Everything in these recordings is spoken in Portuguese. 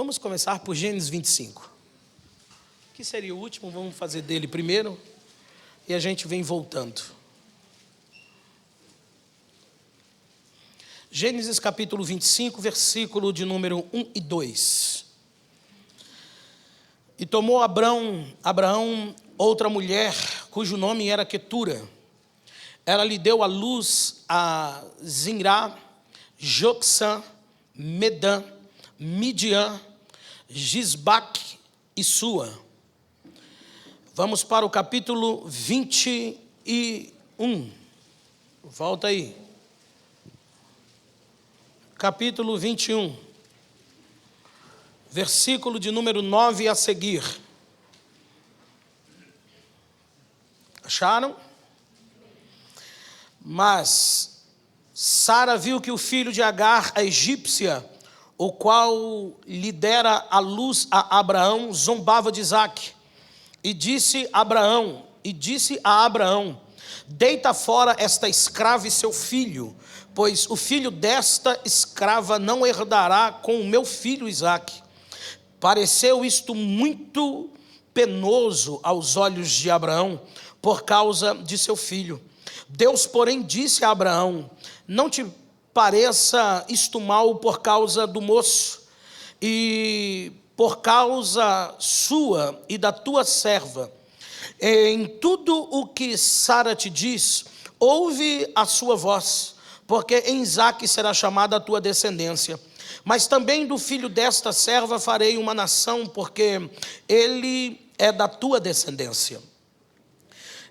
Vamos começar por Gênesis 25. Que seria o último, vamos fazer dele primeiro. E a gente vem voltando. Gênesis capítulo 25, versículo de número 1 e 2. E tomou Abraão outra mulher, cujo nome era Quetura. Ela lhe deu à luz a Zinrá, Joksã, Medã, Midian, Gisbaque e Sua. Vamos para o capítulo 21. Volta aí. Capítulo 21. Versículo de número 9 a seguir. Acharam? Mas Sara viu que o filho de Agar, a egípcia, o qual lhe dera a luz a Abraão, zombava de Isaque. E disse a Abraão: deita fora esta escrava e seu filho, pois o filho desta escrava não herdará com o meu filho Isaque. Pareceu isto muito penoso aos olhos de Abraão, por causa de seu filho. Deus, porém, disse a Abraão: não te pareça isto mal por causa do moço, e por causa sua e da tua serva. Em tudo o que Sara te diz, ouve a sua voz, porque em Isaque será chamada a tua descendência. Mas também do filho desta serva farei uma nação, porque ele é da tua descendência.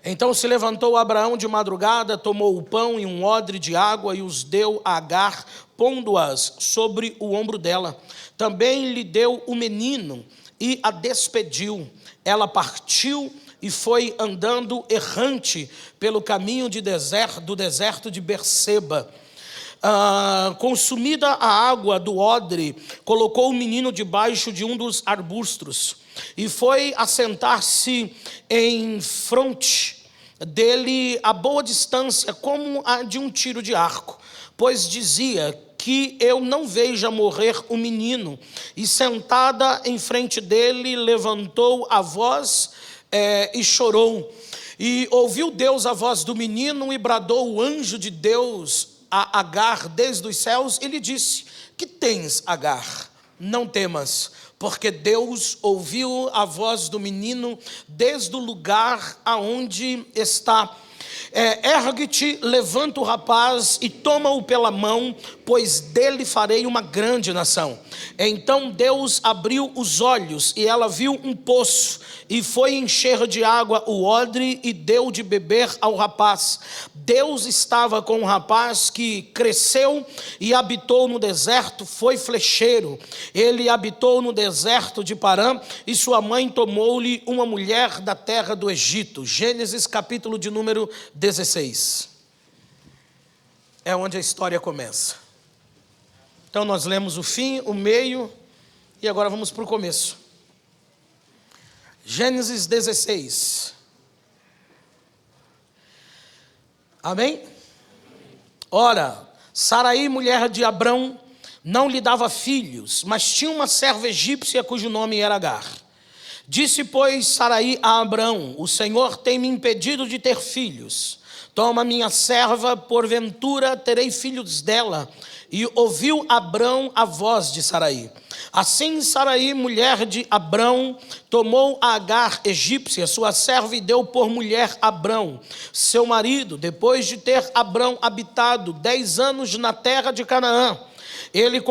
Então se levantou Abraão de madrugada, tomou o pão e um odre de água e os deu a Agar, pondo-as sobre o ombro dela. Também lhe deu o menino e a despediu. Ela partiu e foi andando errante pelo caminho do deserto de Berseba. Consumida a água do odre, colocou o menino debaixo de um dos arbustos e foi assentar-se em fronte dele a boa distância, como a de um tiro de arco, pois dizia: que eu não veja morrer o menino. E sentada em frente dele, levantou a voz e chorou. E ouviu Deus a voz do menino e bradou o anjo de Deus a Agar desde os céus e lhe disse: que tens, Agar? Não temas, porque Deus ouviu a voz do menino desde o lugar aonde está. Ergue-te, levanta o rapaz e toma-o pela mão, pois dele farei uma grande nação. Então Deus abriu os olhos e ela viu um poço e foi encher de água o odre e deu de beber ao rapaz. Deus estava com o rapaz, que cresceu e habitou no deserto, foi flecheiro. Ele habitou no deserto de Parã e sua mãe tomou-lhe uma mulher da terra do Egito. Gênesis capítulo de número 16. É onde a história começa. Então nós lemos o fim, o meio e agora vamos para o começo. Gênesis 16. Amém? Ora, Saraí, mulher de Abrão, não lhe dava filhos, mas tinha uma serva egípcia cujo nome era Agar. Disse, pois, Saraí a Abrão: o Senhor tem me impedido de ter filhos. Toma minha serva, porventura terei filhos dela. E ouviu Abrão a voz de Saraí. Assim Saraí, mulher de Abrão, tomou a Agar egípcia, sua serva, e deu por mulher Abrão, seu marido, depois de ter Abrão habitado 10 anos na terra de Canaã. Ele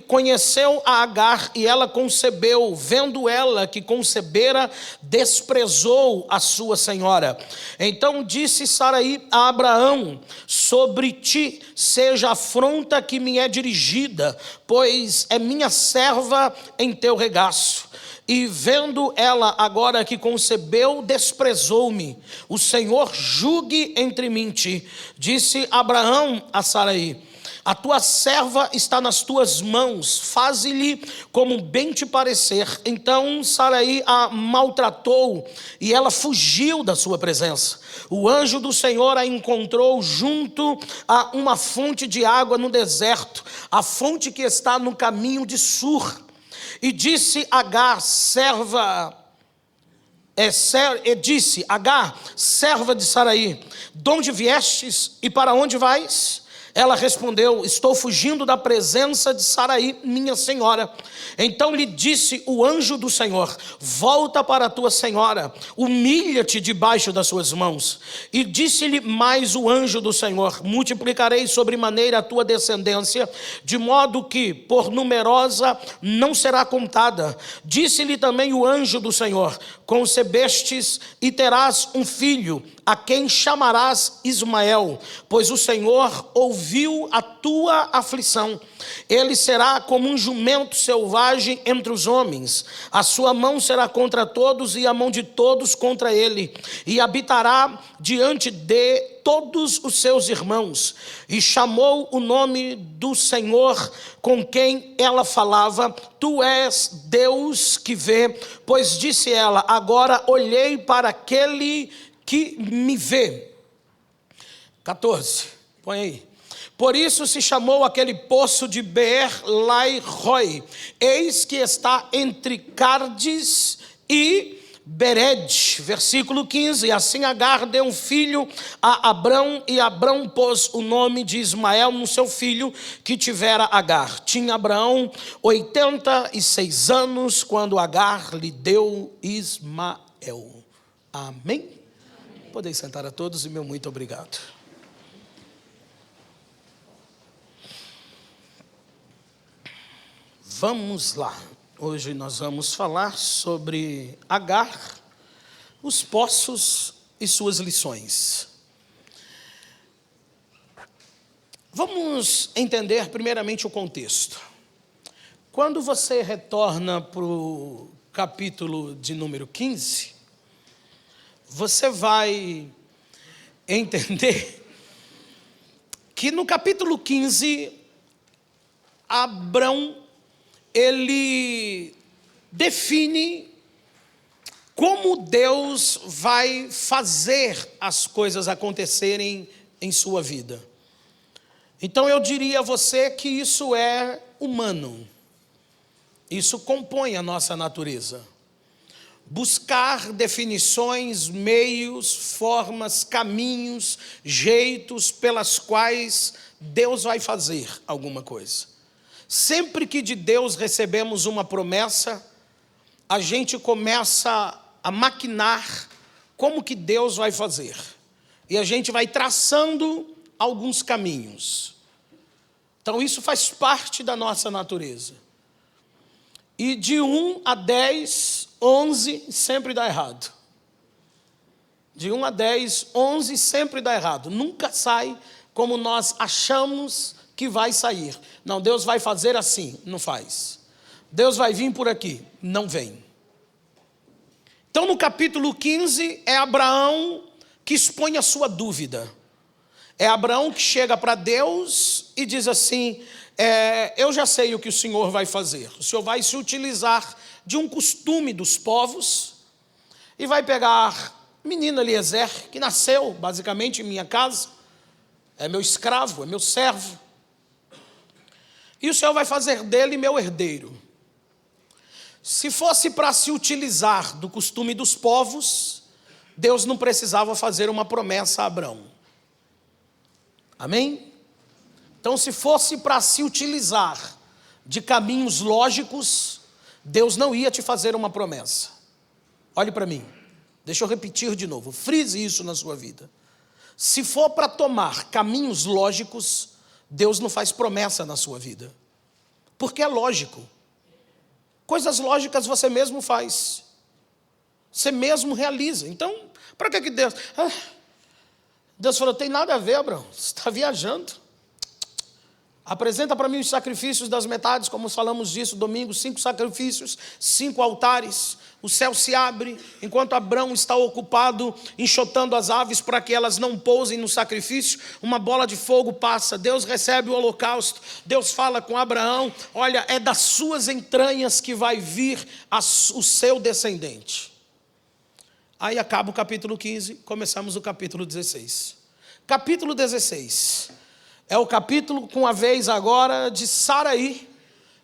conheceu a Agar e ela concebeu. Vendo ela que concebera, desprezou a sua senhora. Então disse Saraí a Abraão: sobre ti seja a afronta que me é dirigida, pois é minha serva em teu regaço. E vendo ela agora que concebeu, desprezou-me. O Senhor julgue entre mim e ti. Disse Abraão a Saraí: A tua serva está nas tuas mãos, faze-lhe como bem te parecer. Então Saraí a maltratou e ela fugiu da sua presença. O anjo do Senhor a encontrou junto a uma fonte de água no deserto, a fonte que está no caminho de Sur. E disse Agar, Agar, serva de Saraí, de onde viestes e para onde vais? Ela respondeu, estou fugindo da presença de Saraí, minha senhora. Então lhe disse o anjo do Senhor, volta para a tua senhora, humilha-te debaixo das suas mãos. E disse-lhe mais o anjo do Senhor, multiplicarei sobremaneira a tua descendência, de modo que por numerosa não será contada. Disse-lhe também o anjo do Senhor, concebestes e terás um filho, a quem chamarás Ismael, pois o Senhor ouviu a tua aflição. Ele será como um jumento selvagem entre os homens, a sua mão será contra todos e a mão de todos contra ele, e habitará diante de todos os seus irmãos. E chamou o nome do Senhor com quem ela falava, tu és Deus que vê, pois disse ela, agora olhei para aquele que me vê. 14, põe aí. Por isso se chamou aquele poço de Beer-Lai-Roi. Eis que está entre Cardes e Bered. Versículo 15. Assim Agar deu um filho a Abrão, e Abrão pôs o nome de Ismael no seu filho que tivera Agar. Tinha Abraão 86 anos quando Agar lhe deu Ismael. Amém? Podem sentar a todos e meu muito obrigado. Vamos lá. Hoje nós vamos falar sobre Agar, os poços e suas lições. Vamos entender primeiramente o contexto. Quando você retorna para o capítulo de número 15, você vai entender que no capítulo 15, Abrão, ele define como Deus vai fazer as coisas acontecerem em sua vida. Então eu diria a você que isso é humano, isso compõe a nossa natureza. Buscar definições, meios, formas, caminhos, jeitos pelas quais Deus vai fazer alguma coisa. Sempre que de Deus recebemos uma promessa, a gente começa a maquinar como que Deus vai fazer. E a gente vai traçando alguns caminhos. Então isso faz parte da nossa natureza. E de 1 a 10, 11 sempre dá errado. De 1 a 10, 11 sempre dá errado. Nunca sai como nós achamos que vai sair. Não, Deus vai fazer assim, não faz. Deus vai vir por aqui, não vem. Então no capítulo 15 é Abraão que expõe a sua dúvida. É Abraão que chega para Deus e diz assim, eu já sei o que o Senhor vai fazer. O Senhor vai se utilizar de um costume dos povos e vai pegar menino Eliezer, que nasceu basicamente em minha casa, é meu escravo, é meu servo. E o Senhor vai fazer dele meu herdeiro. Se fosse para se utilizar do costume dos povos, Deus não precisava fazer uma promessa a Abrão. Amém? Então, se fosse para se utilizar de caminhos lógicos, Deus não ia te fazer uma promessa. Olhe para mim. Deixa eu repetir de novo. Frise isso na sua vida. Se for para tomar caminhos lógicos, Deus não faz promessa na sua vida, porque é lógico. Coisas lógicas você mesmo faz, você mesmo realiza. Então, para que Deus... Deus falou, tem nada a ver, Abraão, você está viajando. Apresenta para mim os sacrifícios das metades, como falamos disso domingo, 5 sacrifícios, 5 altares. O céu se abre, enquanto Abrão está ocupado enxotando as aves para que elas não pousem no sacrifício, uma bola de fogo passa, Deus recebe o holocausto, Deus fala com Abraão, olha, é das suas entranhas que vai vir o seu descendente. Aí acaba o capítulo 15, começamos o capítulo 16. Capítulo 16 é o capítulo com a vez agora de Saraí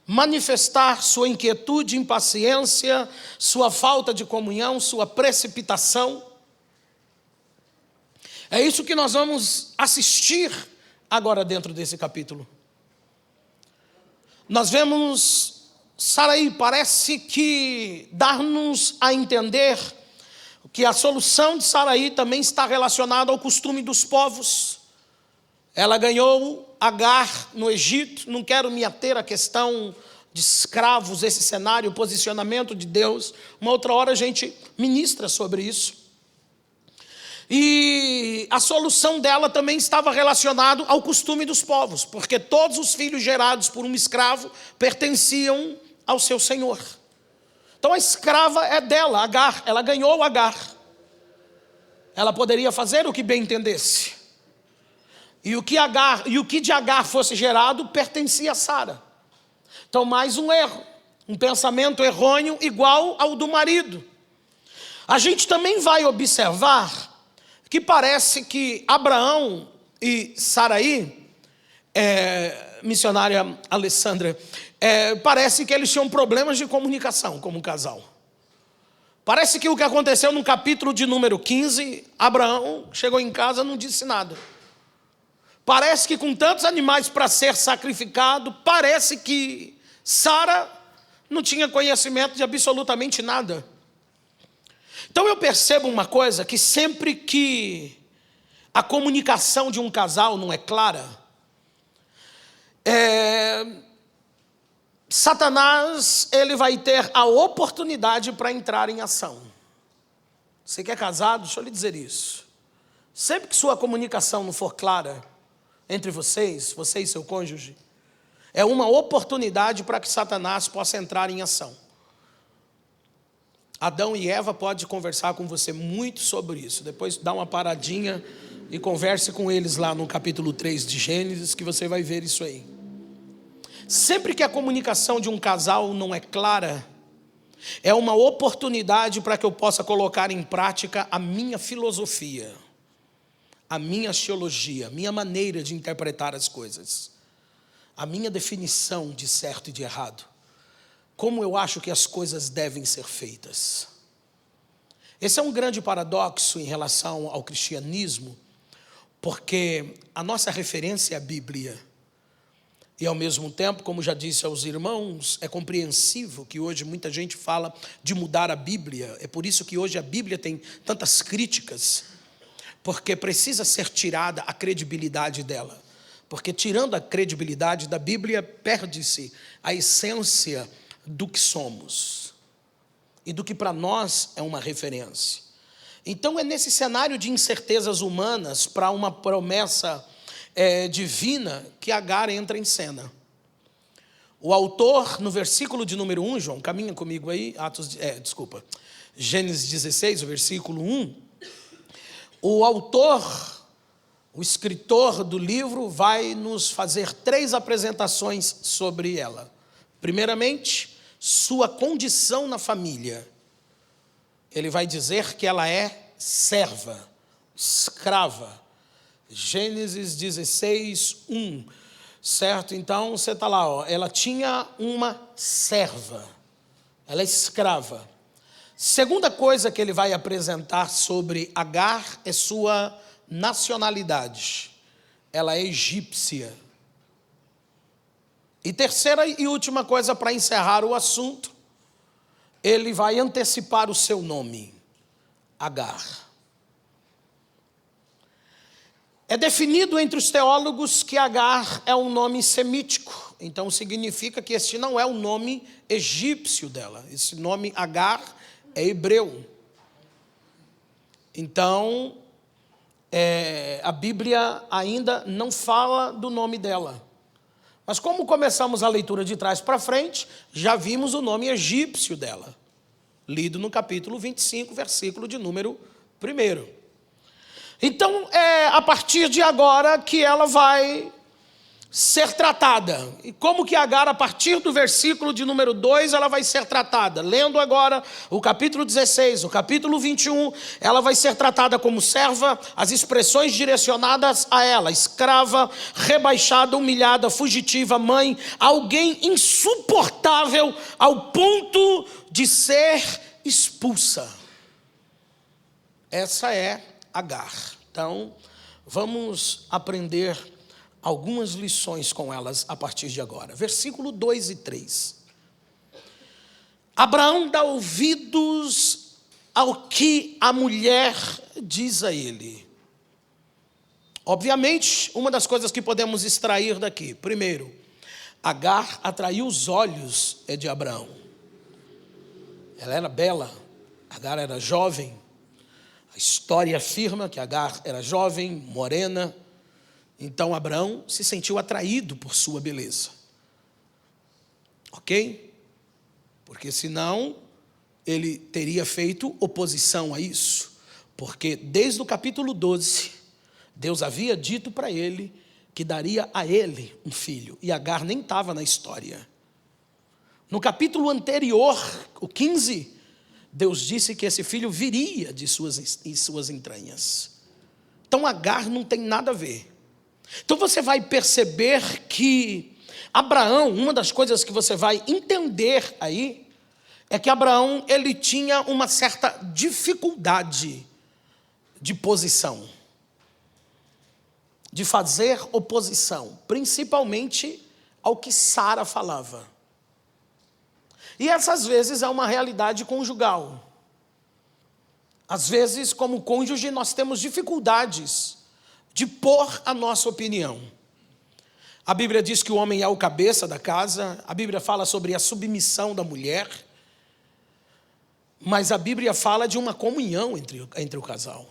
manifestar sua inquietude, impaciência, sua falta de comunhão, sua precipitação. É isso que nós vamos assistir agora dentro desse capítulo. Nós vemos Saraí, parece que dar-nos a entender que a solução de Saraí também está relacionada ao costume dos povos. Ela ganhou Agar no Egito. Não quero me ater à questão de escravos, esse cenário, o posicionamento de Deus. Uma outra hora a gente ministra sobre isso. E a solução dela também estava relacionada ao costume dos povos, porque todos os filhos gerados por um escravo pertenciam ao seu senhor. Então a escrava é dela, Agar. Ela ganhou Agar. Ela poderia fazer o que bem entendesse. E o que de Agar fosse gerado pertencia a Sara. Então, mais um erro, um pensamento errôneo igual ao do marido. A gente também vai observar que parece que Abraão e Saraí, missionária Alessandra, parece que eles tinham problemas de comunicação como casal. Parece que o que aconteceu no capítulo de número 15, Abraão chegou em casa e não disse nada. Parece que com tantos animais para ser sacrificado, parece que Sara não tinha conhecimento de absolutamente nada. Então eu percebo uma coisa, que sempre que a comunicação de um casal não é clara, Satanás ele vai ter a oportunidade para entrar em ação. Você que é casado, deixa eu lhe dizer isso. Sempre que sua comunicação não for clara entre vocês, você e seu cônjuge, é uma oportunidade para que Satanás possa entrar em ação. Adão e Eva podem conversar com você muito sobre isso. Depois dá uma paradinha e converse com eles lá no capítulo 3 de Gênesis, que você vai ver isso aí. Sempre que a comunicação de um casal não é clara, é uma oportunidade para que eu possa colocar em prática a minha filosofia, a minha teologia, a minha maneira de interpretar as coisas, a minha definição de certo e de errado, como eu acho que as coisas devem ser feitas. Esse é um grande paradoxo em relação ao cristianismo, porque a nossa referência é a Bíblia. E ao mesmo tempo, como já disse aos irmãos, é compreensível que hoje muita gente fala de mudar a Bíblia. É por isso que hoje a Bíblia tem tantas críticas, porque precisa ser tirada a credibilidade dela. Porque tirando a credibilidade da Bíblia, perde-se a essência do que somos e do que para nós é uma referência. Então é nesse cenário de incertezas humanas para uma promessa divina que Agar entra em cena. O autor, no versículo de número 1, João, caminha comigo aí, Gênesis 16, o versículo 1, o autor, o escritor do livro vai nos fazer 3 apresentações sobre ela. Primeiramente, sua condição na família. Ele vai dizer que ela é serva, escrava. Gênesis 16, 1, certo? Então, você está lá, ó, ela tinha uma serva, ela é escrava. Segunda coisa que ele vai apresentar sobre Agar é sua nacionalidade. Ela é egípcia. E terceira e última coisa para encerrar o assunto, ele vai antecipar o seu nome, Agar. É definido entre os teólogos que Agar é um nome semítico. Então significa que este não é o nome egípcio dela. Esse nome Agar é hebreu. Então, a Bíblia ainda não fala do nome dela. Mas como começamos a leitura de trás para frente, já vimos o nome egípcio dela, lido no capítulo 25, versículo de número 1. Então, é a partir de agora que ela vai ser tratada. E como que Agar, a partir do versículo de número 2, ela vai ser tratada? Lendo agora o capítulo 16, o capítulo 21, ela vai ser tratada como serva, as expressões direcionadas a ela: escrava, rebaixada, humilhada, fugitiva, mãe, alguém insuportável ao ponto de ser expulsa. Essa é Agar. Então, vamos aprender algumas lições com elas a partir de agora. Versículo 2 e 3. Abraão dá ouvidos ao que a mulher diz a ele. Obviamente, uma das coisas que podemos extrair daqui: primeiro, Agar atraiu os olhos de Abraão. Ela era bela, Agar era jovem. A história afirma que Agar era jovem, morena. Então Abraão se sentiu atraído por sua beleza. Ok? Porque senão ele teria feito oposição a isso. Porque desde o capítulo 12, Deus havia dito para ele que daria a ele um filho. E Agar nem estava na história. No capítulo anterior, o 15, Deus disse que esse filho viria de suas entranhas. Então Agar não tem nada a ver. Então você vai perceber que Abraão, uma das coisas que você vai entender aí, é que Abraão, ele tinha uma certa dificuldade de posição, de fazer oposição, principalmente ao que Sara falava. E essas vezes é uma realidade conjugal. Às vezes, como cônjuge, nós temos dificuldades de pôr a nossa opinião. A Bíblia diz que o homem é o cabeça da casa, a Bíblia fala sobre a submissão da mulher, mas a Bíblia fala de uma comunhão entre o casal.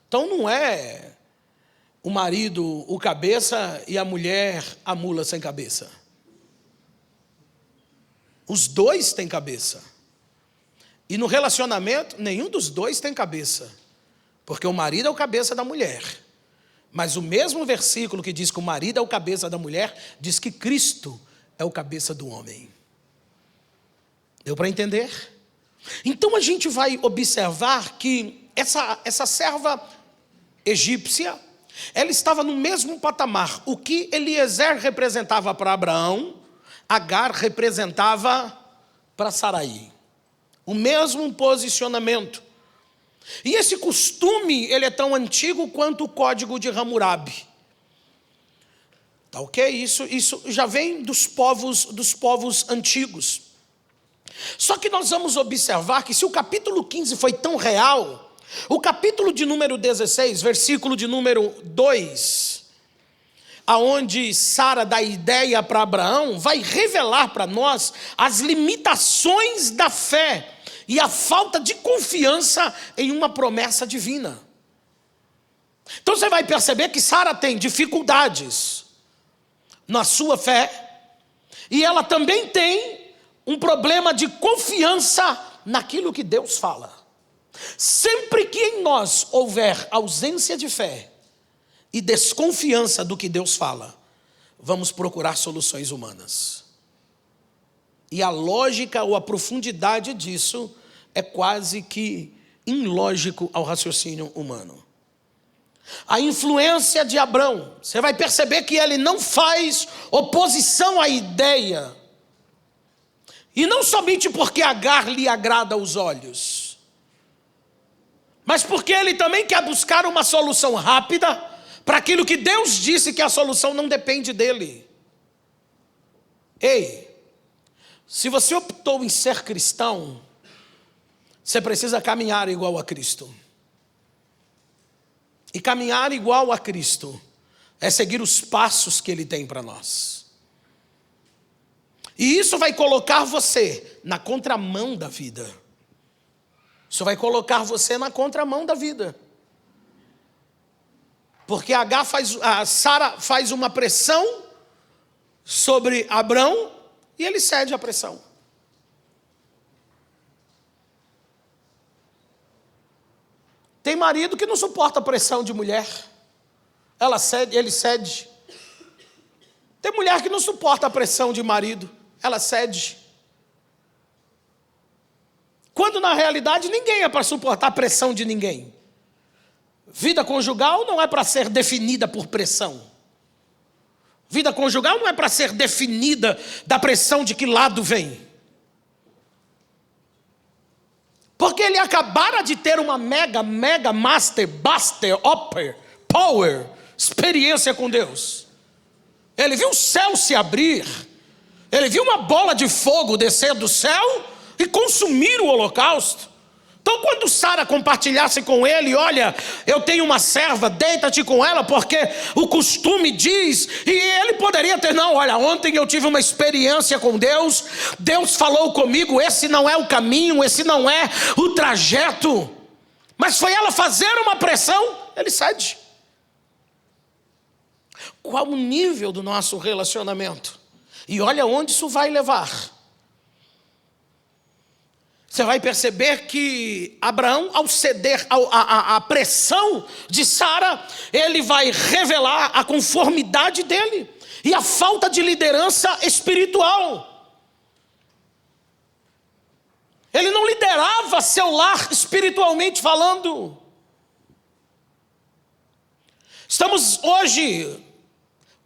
Então não é o marido o cabeça e a mulher a mula sem cabeça. Os dois têm cabeça. E no relacionamento, nenhum dos dois tem cabeça, porque o marido é o cabeça da mulher. Mas o mesmo versículo que diz que o marido é o cabeça da mulher, diz que Cristo é o cabeça do homem. Deu para entender? Então a gente vai observar que essa serva egípcia, ela estava no mesmo patamar. O que Eliezer representava para Abraão, Agar representava para Sarai. O mesmo posicionamento. E esse costume, ele é tão antigo quanto o código de Hammurabi. Tá ok? Isso já vem dos povos antigos. Só que nós vamos observar que se o capítulo 15 foi tão real, o capítulo de número 16, versículo de número 2, aonde Sara dá ideia para Abraão, vai revelar para nós as limitações da fé e a falta de confiança em uma promessa divina. Então você vai perceber que Sara tem dificuldades na sua fé, e ela também tem um problema de confiança naquilo que Deus fala. Sempre que em nós houver ausência de fé e desconfiança do que Deus fala, vamos procurar soluções humanas. E a lógica ou a profundidade disso é quase que ilógico ao raciocínio humano. A influência de Abrão, você vai perceber que ele não faz oposição à ideia. E não somente porque Agar lhe agrada aos olhos, mas porque ele também quer buscar uma solução rápida para aquilo que Deus disse que a solução não depende dele. Ei, se você optou em ser cristão, você precisa caminhar igual a Cristo. E caminhar igual a Cristo é seguir os passos que Ele tem para nós. E isso vai colocar você na contramão da vida. Isso vai colocar você na contramão da vida. Porque a Sara faz uma pressão sobre Abrão e ele cede à pressão. Tem marido que não suporta a pressão de mulher. Ela cede, ele cede. Tem mulher que não suporta a pressão de marido. Ela cede. Quando na realidade ninguém é para suportar a pressão de ninguém. Vida conjugal não é para ser definida por pressão. Vida conjugal não é para ser definida da pressão de que lado vem. Porque ele acabara de ter uma mega, master, upper, power, experiência com Deus. Ele viu o céu se abrir. Ele viu uma bola de fogo descer do céu e consumir o holocausto. Então quando Sara compartilhasse com ele, olha, eu tenho uma serva, deita-te com ela, porque o costume diz, e ele poderia ter, não, olha, ontem eu tive uma experiência com Deus, Deus falou comigo, esse não é o caminho, esse não é o trajeto, mas foi ela fazer uma pressão, ele cede. Qual o nível do nosso relacionamento? E olha onde isso vai levar. Você vai perceber que Abraão, ao ceder à pressão de Sara, ele vai revelar a conformidade dele e a falta de liderança espiritual. Ele não liderava seu lar espiritualmente falando. Estamos hoje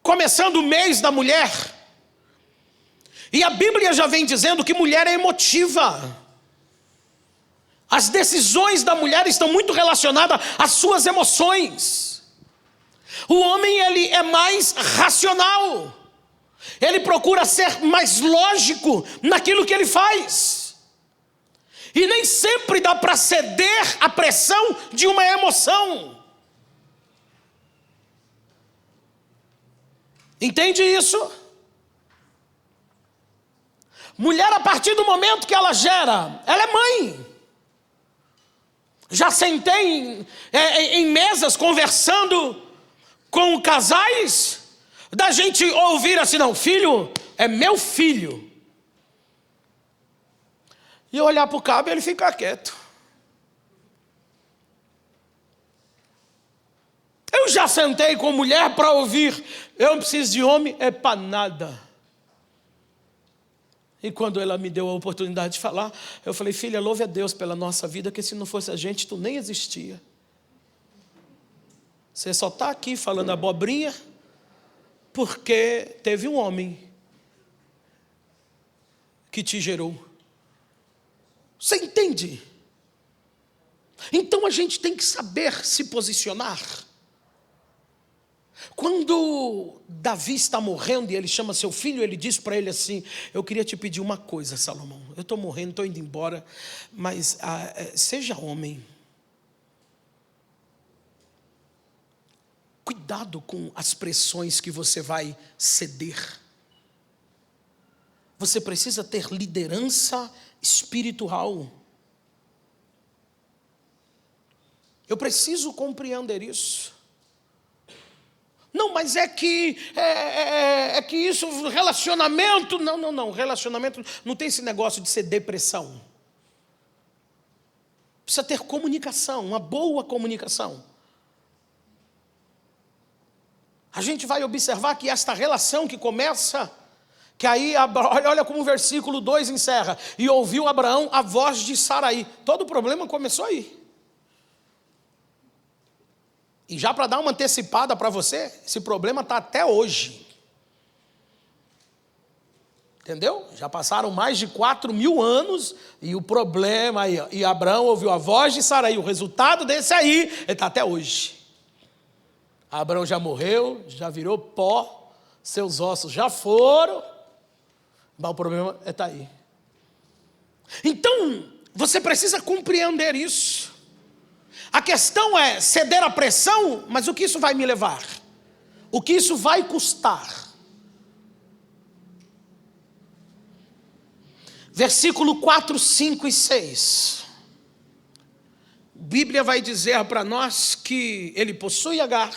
começando o mês da mulher, e a Bíblia já vem dizendo que mulher é emotiva. As decisões da mulher estão muito relacionadas às suas emoções. O homem, ele é mais racional. Ele procura ser mais lógico naquilo que ele faz. E nem sempre dá para ceder à pressão de uma emoção. Entende isso? Mulher, a partir do momento que ela gera, ela é mãe. Já sentei em mesas conversando com casais, da gente ouvir assim, não, filho é meu filho. E eu olhar para o cabo e ele ficar quieto. Eu já sentei com mulher para ouvir, eu não preciso de homem, é para nada. E quando ela me deu a oportunidade de falar, eu falei, filha, louve a Deus pela nossa vida, que se não fosse a gente, tu nem existia. Você só está aqui falando abobrinha, porque teve um homem que te gerou. Você entende? Então a gente tem que saber se posicionar. Quando Davi está morrendo e ele chama seu filho, ele diz para ele assim, eu queria te pedir uma coisa, Salomão, eu estou morrendo, estou indo embora, mas seja homem. Cuidado com as pressões que você vai ceder. Você precisa ter liderança espiritual. Eu preciso compreender isso. Não, mas é que isso, relacionamento, não, relacionamento não tem esse negócio de ser depressão. Precisa ter comunicação, uma boa comunicação. A gente vai observar que esta relação que começa, que aí, olha como o versículo 2 encerra, e ouviu Abraão a voz de Saraí. Todo o problema começou aí. E já para dar uma antecipada para você, esse problema está até hoje. Entendeu? Já passaram mais de 4.000 anos e o problema aí, e Abraão ouviu a voz de Saraí. O resultado desse aí está até hoje. Abraão já morreu, já virou pó, seus ossos já foram, mas o problema está aí. Então, você precisa compreender isso. A questão é ceder à pressão, mas o que isso vai me levar? O que isso vai custar? Versículo 4, 5 e 6. Bíblia vai dizer para nós que ele possui Agar,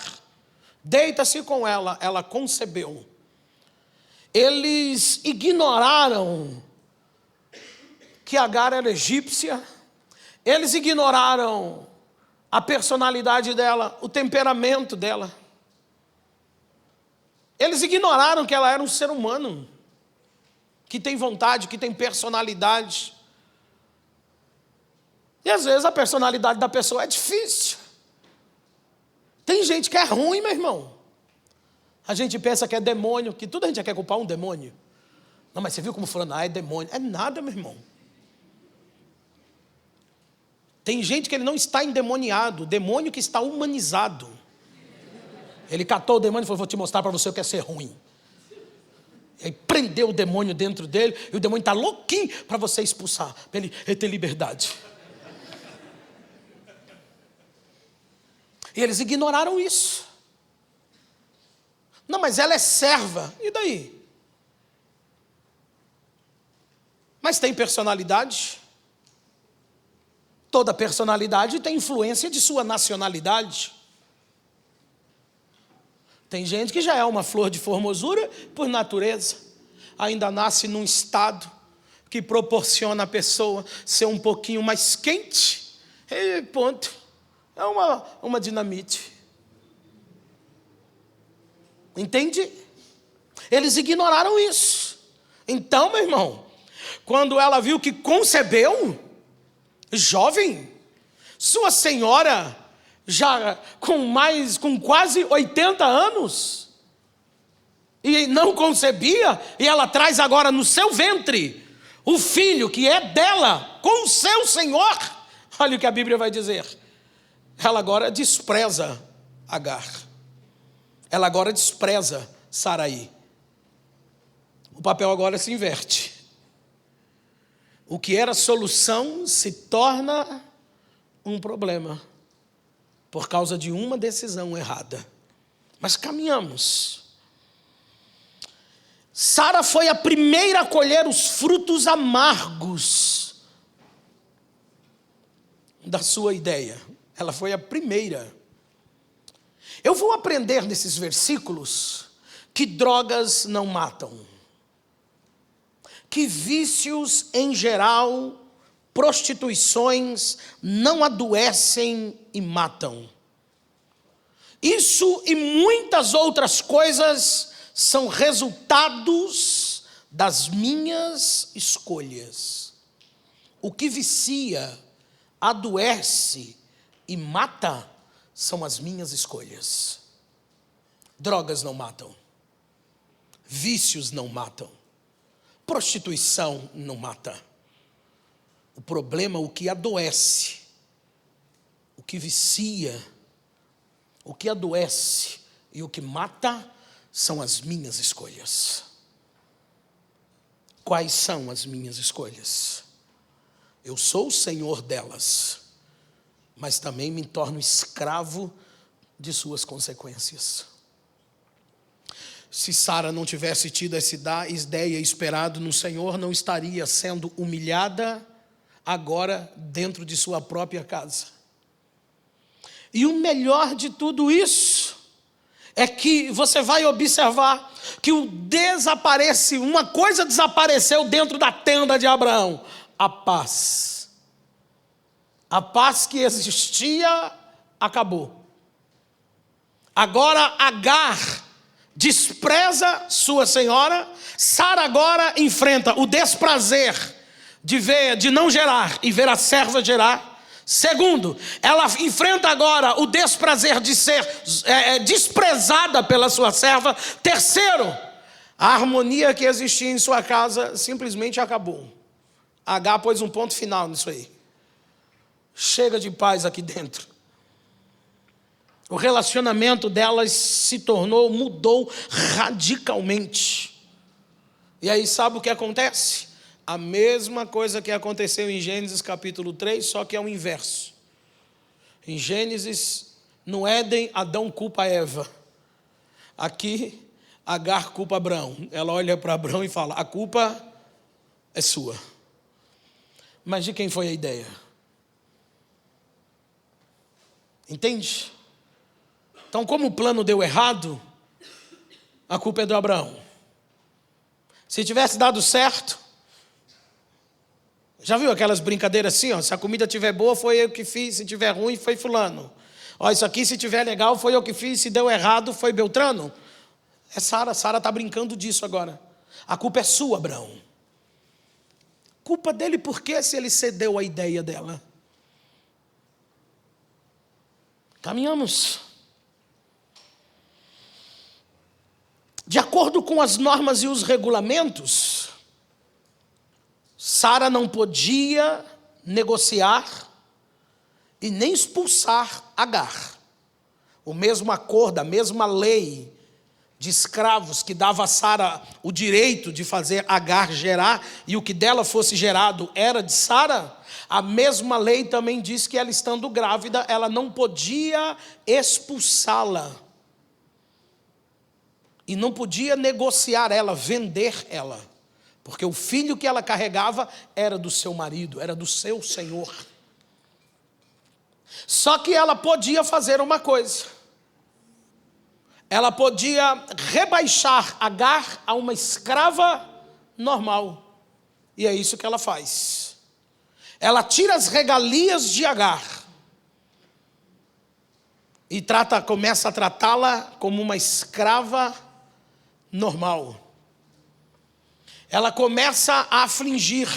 deita-se com ela, ela concebeu. Eles ignoraram que Agar era egípcia, eles ignoraram a personalidade dela, o temperamento dela. Eles ignoraram que ela era um ser humano, que tem vontade, que tem personalidade. E às vezes a personalidade da pessoa é difícil. Tem gente que é ruim, meu irmão. A gente pensa que é demônio, que tudo a gente quer culpar um demônio. Não, mas você viu como fulano, é demônio. É nada, meu irmão. Tem gente que ele não está endemoniado, demônio que está humanizado. Ele catou o demônio e falou, vou te mostrar para você o que é ser ruim. E aí prendeu o demônio dentro dele, e o demônio está louquinho para você expulsar, para ele ter liberdade. E eles ignoraram isso. Não, mas ela é serva, e daí? Mas tem personalidade. Toda personalidade tem influência de sua nacionalidade. Tem gente que já é uma flor de formosura por natureza. Ainda nasce num estado que proporciona a pessoa ser um pouquinho mais quente. E ponto. É uma dinamite. Entende? Eles ignoraram isso. Então, meu irmão, quando ela viu que concebeu, jovem, sua senhora, já com quase 80 anos, e não concebia, e ela traz agora no seu ventre o filho que é dela, com o seu senhor. Olha o que a Bíblia vai dizer. Ela agora despreza Agar. Ela agora despreza Saraí. O papel agora se inverte. O que era solução se torna um problema por causa de uma decisão errada. Mas caminhamos. Sara foi a primeira a colher os frutos amargos da sua ideia. Ela foi a primeira. Eu vou aprender nesses versículos que drogas não matam, que vícios em geral, prostituições não adoecem e matam. Isso e muitas outras coisas são resultados das minhas escolhas. O que vicia, adoece e mata são as minhas escolhas. Drogas não matam. Vícios não matam. Prostituição não mata. O problema, o que adoece, o que vicia, o que adoece e o que mata são as minhas escolhas. Quais são as minhas escolhas? Eu sou o senhor delas, mas também me torno escravo de suas consequências. Se Sara não tivesse tido essa ideia esperado no Senhor, não estaria sendo humilhada agora dentro de sua própria casa. E o melhor de tudo isso é que você vai observar que uma coisa desapareceu dentro da tenda de Abraão: a paz. A paz que existia acabou. Agora Agar despreza sua senhora. Sara agora enfrenta o desprazer de não gerar e ver a serva gerar. Segundo, ela enfrenta agora o desprazer de ser desprezada pela sua serva. Terceiro, a harmonia que existia em sua casa simplesmente acabou. Agar pôs um ponto final nisso aí. Chega de paz aqui dentro. O relacionamento delas mudou radicalmente. E aí sabe o que acontece? A mesma coisa que aconteceu em Gênesis capítulo 3, só que é o inverso. Em Gênesis, no Éden, Adão culpa Eva. Aqui, Agar culpa Abraão. Ela olha para Abraão e fala: a culpa é sua. Mas de quem foi a ideia? Entende? Então, como o plano deu errado, a culpa é do Abraão. Se tivesse dado certo, já viu aquelas brincadeiras assim, ó? Se a comida estiver boa, foi eu que fiz, se estiver ruim, foi fulano. Ó, isso aqui, se estiver legal, foi eu que fiz, se deu errado, foi Beltrano. É Sara está brincando disso agora. A culpa é sua, Abraão. Culpa dele por quê, se ele cedeu à ideia dela? Caminhamos. De acordo com as normas e os regulamentos, Sara não podia negociar e nem expulsar Agar. O mesmo acordo, a mesma lei de escravos que dava a Sara o direito de fazer Agar gerar e o que dela fosse gerado era de Sara, a mesma lei também diz que ela estando grávida, ela não podia expulsá-la. E não podia negociar ela, vender ela. Porque o filho que ela carregava era do seu marido, era do seu senhor. Só que ela podia fazer uma coisa. Ela podia rebaixar Agar a uma escrava normal. E é isso que ela faz. Ela tira as regalias de Agar. E começa a tratá-la como uma escrava normal. Ela começa a afligir.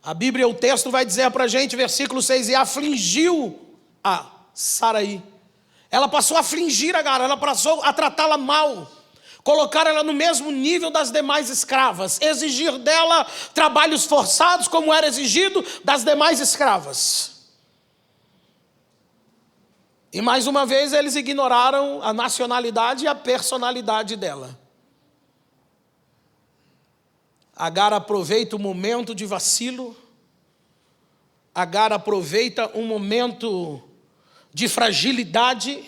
A Bíblia, o texto vai dizer para a gente, versículo 6, e afligiu a Saraí. Ela passou a afligir Agar, ela passou a tratá-la mal, colocar ela no mesmo nível das demais escravas, exigir dela trabalhos forçados, como era exigido das demais escravas. E mais uma vez eles ignoraram a nacionalidade e a personalidade dela. Agar aproveita o momento de vacilo. Agar aproveita um momento de fragilidade.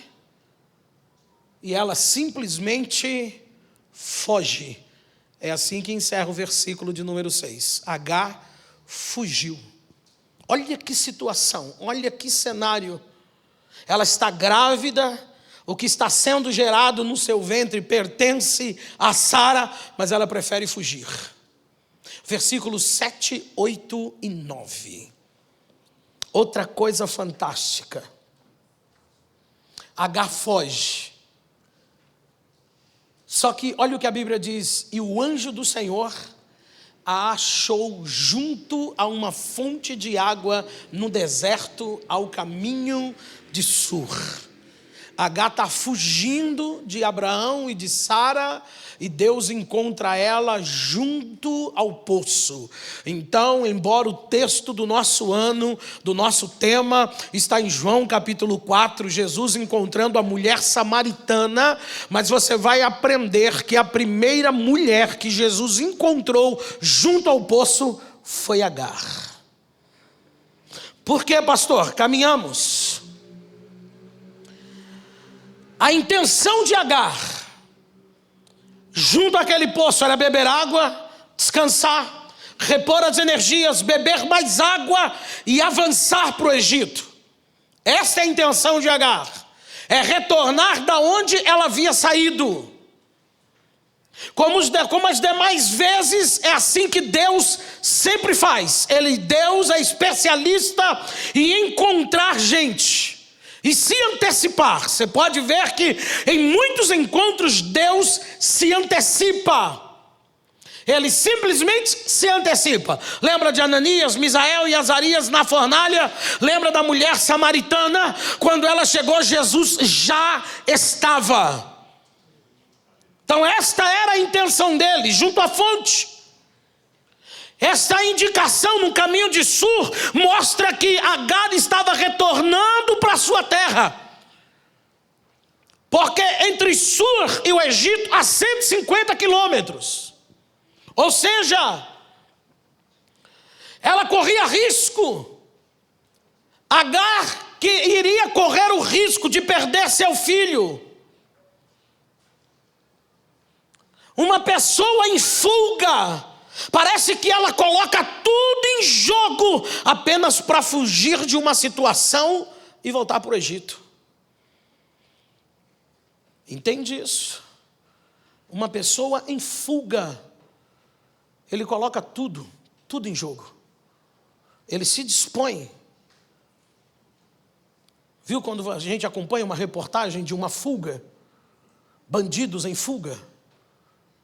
E ela simplesmente foge. É assim que encerra o versículo de número 6. Agar fugiu. Olha que situação, olha que cenário. Ela está grávida, o que está sendo gerado no seu ventre pertence a Sara, mas ela prefere fugir. Versículos 7, 8 e 9. Outra coisa fantástica. Agar foge. Só que olha o que a Bíblia diz. E o anjo do Senhor a achou junto a uma fonte de água no deserto, ao caminho de Sur. Agar está fugindo de Abraão e de Sara, e Deus encontra ela junto ao poço. Então, embora o texto do nosso ano, do nosso tema, está em João capítulo 4, Jesus encontrando a mulher samaritana, mas você vai aprender que a primeira mulher que Jesus encontrou junto ao poço foi Agar. Por quê, pastor? Caminhamos. A intenção de Agar, junto àquele poço, era beber água, descansar, repor as energias, beber mais água e avançar para o Egito. Essa é a intenção de Agar, é retornar da onde ela havia saído. Como as demais vezes, é assim que Deus sempre faz. Deus é especialista em encontrar gente e se antecipar. Você pode ver que em muitos encontros Deus se antecipa. Ele simplesmente se antecipa. Lembra de Ananias, Misael e Azarias na fornalha? Lembra da mulher samaritana? Quando ela chegou, Jesus já estava. Então esta era a intenção dele, junto à fonte. Esta indicação no caminho de Sur mostra que Agar estava retornando para a sua terra. Porque entre Sur e o Egito há 150 quilômetros. Ou seja, ela corria risco. Agar que iria correr o risco de perder seu filho. Uma pessoa em fuga. Parece que ela coloca tudo em jogo apenas para fugir de uma situação e voltar para o Egito. Entende isso? Uma pessoa em fuga, ele coloca tudo em jogo. Ele se dispõe. Viu quando a gente acompanha uma reportagem de uma fuga? Bandidos em fuga.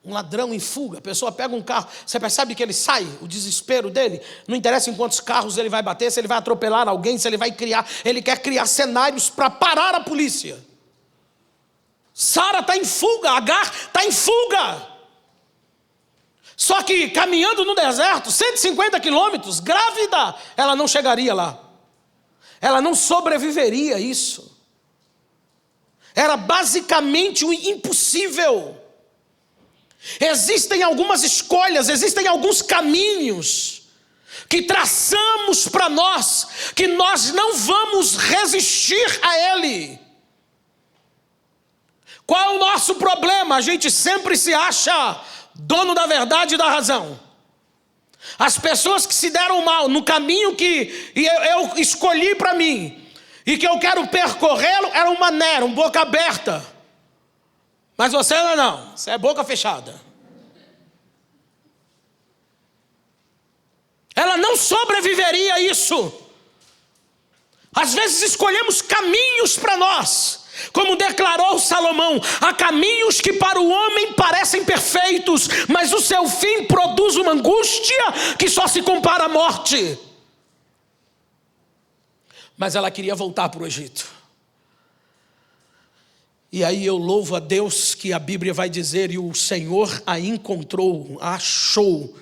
Um ladrão em fuga. A pessoa pega um carro. Você percebe que ele sai, o desespero dele. Não interessa em quantos carros ele vai bater, se ele vai atropelar alguém, se ele vai criar. Ele quer criar cenários para parar a polícia. Sara está em fuga, Agar está em fuga. Só que caminhando no deserto, 150 quilômetros, grávida, ela não chegaria lá. Ela não sobreviveria a isso. Era basicamente o impossível. Existem algumas escolhas, existem alguns caminhos que traçamos para nós, que nós não vamos resistir a ele. Qual é o nosso problema? A gente sempre se acha dono da verdade e da razão. As pessoas que se deram mal no caminho que eu escolhi para mim e que eu quero percorrê-lo, era um mané, um boca aberta. Mas você não, você é boca fechada. Ela não sobreviveria a isso. Às vezes escolhemos caminhos para nós. Como declarou Salomão, há caminhos que para o homem parecem perfeitos, mas o seu fim produz uma angústia que só se compara à morte. Mas ela queria voltar para o Egito. E aí eu louvo a Deus que a Bíblia vai dizer, e o Senhor a encontrou, a achou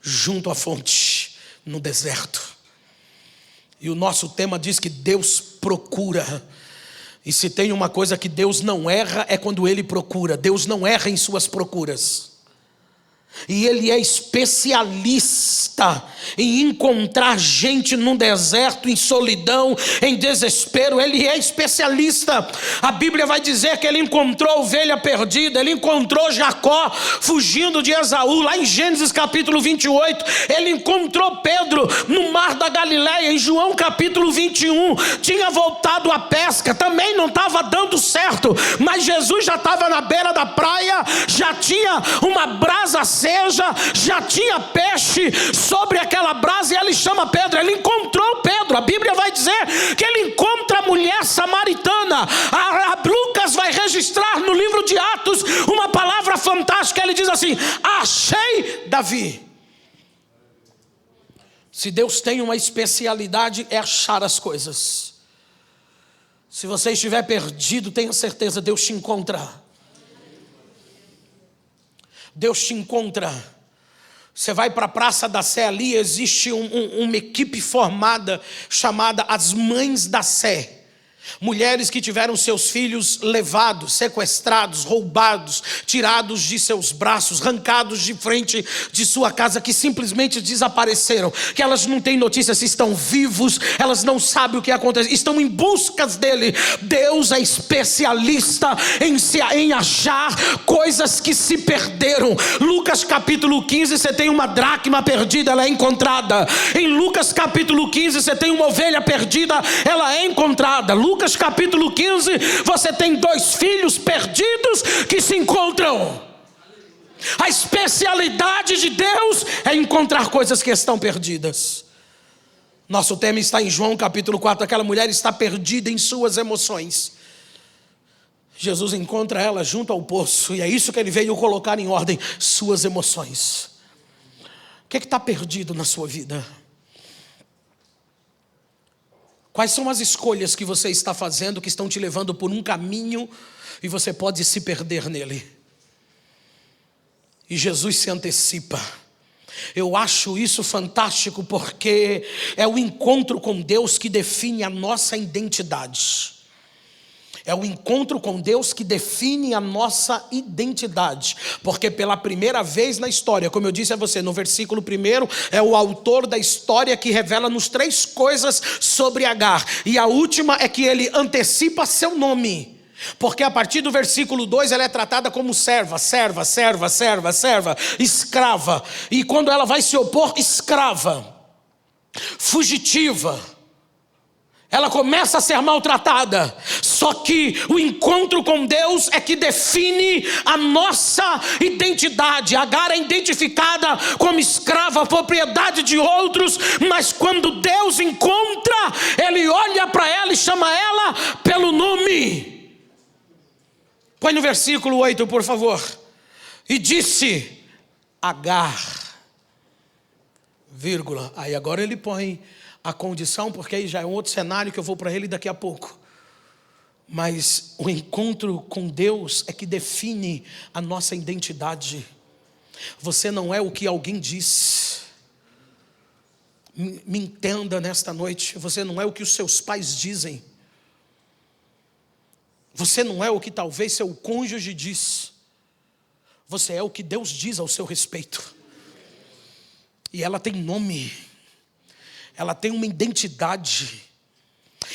junto à fonte, no deserto. E o nosso tema diz que Deus procura. E se tem uma coisa que Deus não erra, é quando Ele procura. Deus não erra em suas procuras. E Ele é especialista em encontrar gente no deserto, em solidão, em desespero. Ele é especialista. A Bíblia vai dizer que Ele encontrou a ovelha perdida. Ele encontrou Jacó fugindo de Esaú. Lá em Gênesis capítulo 28. Ele encontrou Pedro no mar da Galileia. Em João capítulo 21. Tinha voltado à pesca. Também não estava dando certo. Mas Jesus já estava na beira da praia. Já tinha uma brasa acesa, já tinha peixe sobre aquela brasa, e ele chama Pedro. Ele encontrou Pedro. A Bíblia vai dizer que ele encontra a mulher samaritana. Lucas vai registrar no livro de Atos uma palavra fantástica. Ele diz assim: achei Davi. Se Deus tem uma especialidade, é achar as coisas. Se você estiver perdido, tenha certeza, Deus te encontra. Deus te encontra. Você vai para a Praça da Sé, ali existe uma equipe formada chamada as Mães da Sé. Mulheres que tiveram seus filhos levados, sequestrados, roubados, tirados de seus braços, arrancados de frente de sua casa, que simplesmente desapareceram, que elas não têm notícia se estão vivos, elas não sabem o que aconteceu, estão em busca dele. Deus é especialista em achar coisas que se perderam. Lucas capítulo 15, você tem uma dracma perdida, ela é encontrada. Em Lucas capítulo 15, você tem uma ovelha perdida, ela é encontrada. Lucas capítulo 15, você tem 2 filhos perdidos que se encontram. A especialidade de Deus é encontrar coisas que estão perdidas. Nosso tema está em João capítulo 4. Aquela mulher está perdida em suas emoções. Jesus encontra ela junto ao poço, e é isso que ele veio colocar em ordem: suas emoções. O que está perdido na sua vida? Quais são as escolhas que você está fazendo que estão te levando por um caminho e você pode se perder nele? E Jesus se antecipa. Eu acho isso fantástico, porque é o encontro com Deus que define a nossa identidade. É o encontro com Deus que define a nossa identidade. Porque pela primeira vez na história, como eu disse a você, no versículo 1, é o autor da história que revela-nos 3 coisas sobre Agar. E a última é que ele antecipa seu nome. Porque a partir do versículo 2 ela é tratada como serva, escrava. E quando ela vai se opor, escrava, fugitiva. Ela começa a ser maltratada. Só Só que o encontro com Deus é que define a nossa identidade. Agar é identificada como escrava, propriedade de outros, mas quando Deus encontra, Ele olha para ela e chama ela pelo nome. Põe no versículo 8, por favor. E disse: Agar, vírgula. Aí agora ele põe a condição, porque aí já é um outro cenário que eu vou para ele daqui a pouco. Mas o encontro com Deus é que define a nossa identidade. Você não é o que alguém diz. Me entenda nesta noite. Você não é o que os seus pais dizem. Você não é o que talvez seu cônjuge diz. Você é o que Deus diz ao seu respeito. E ela tem nome. Ela tem uma identidade.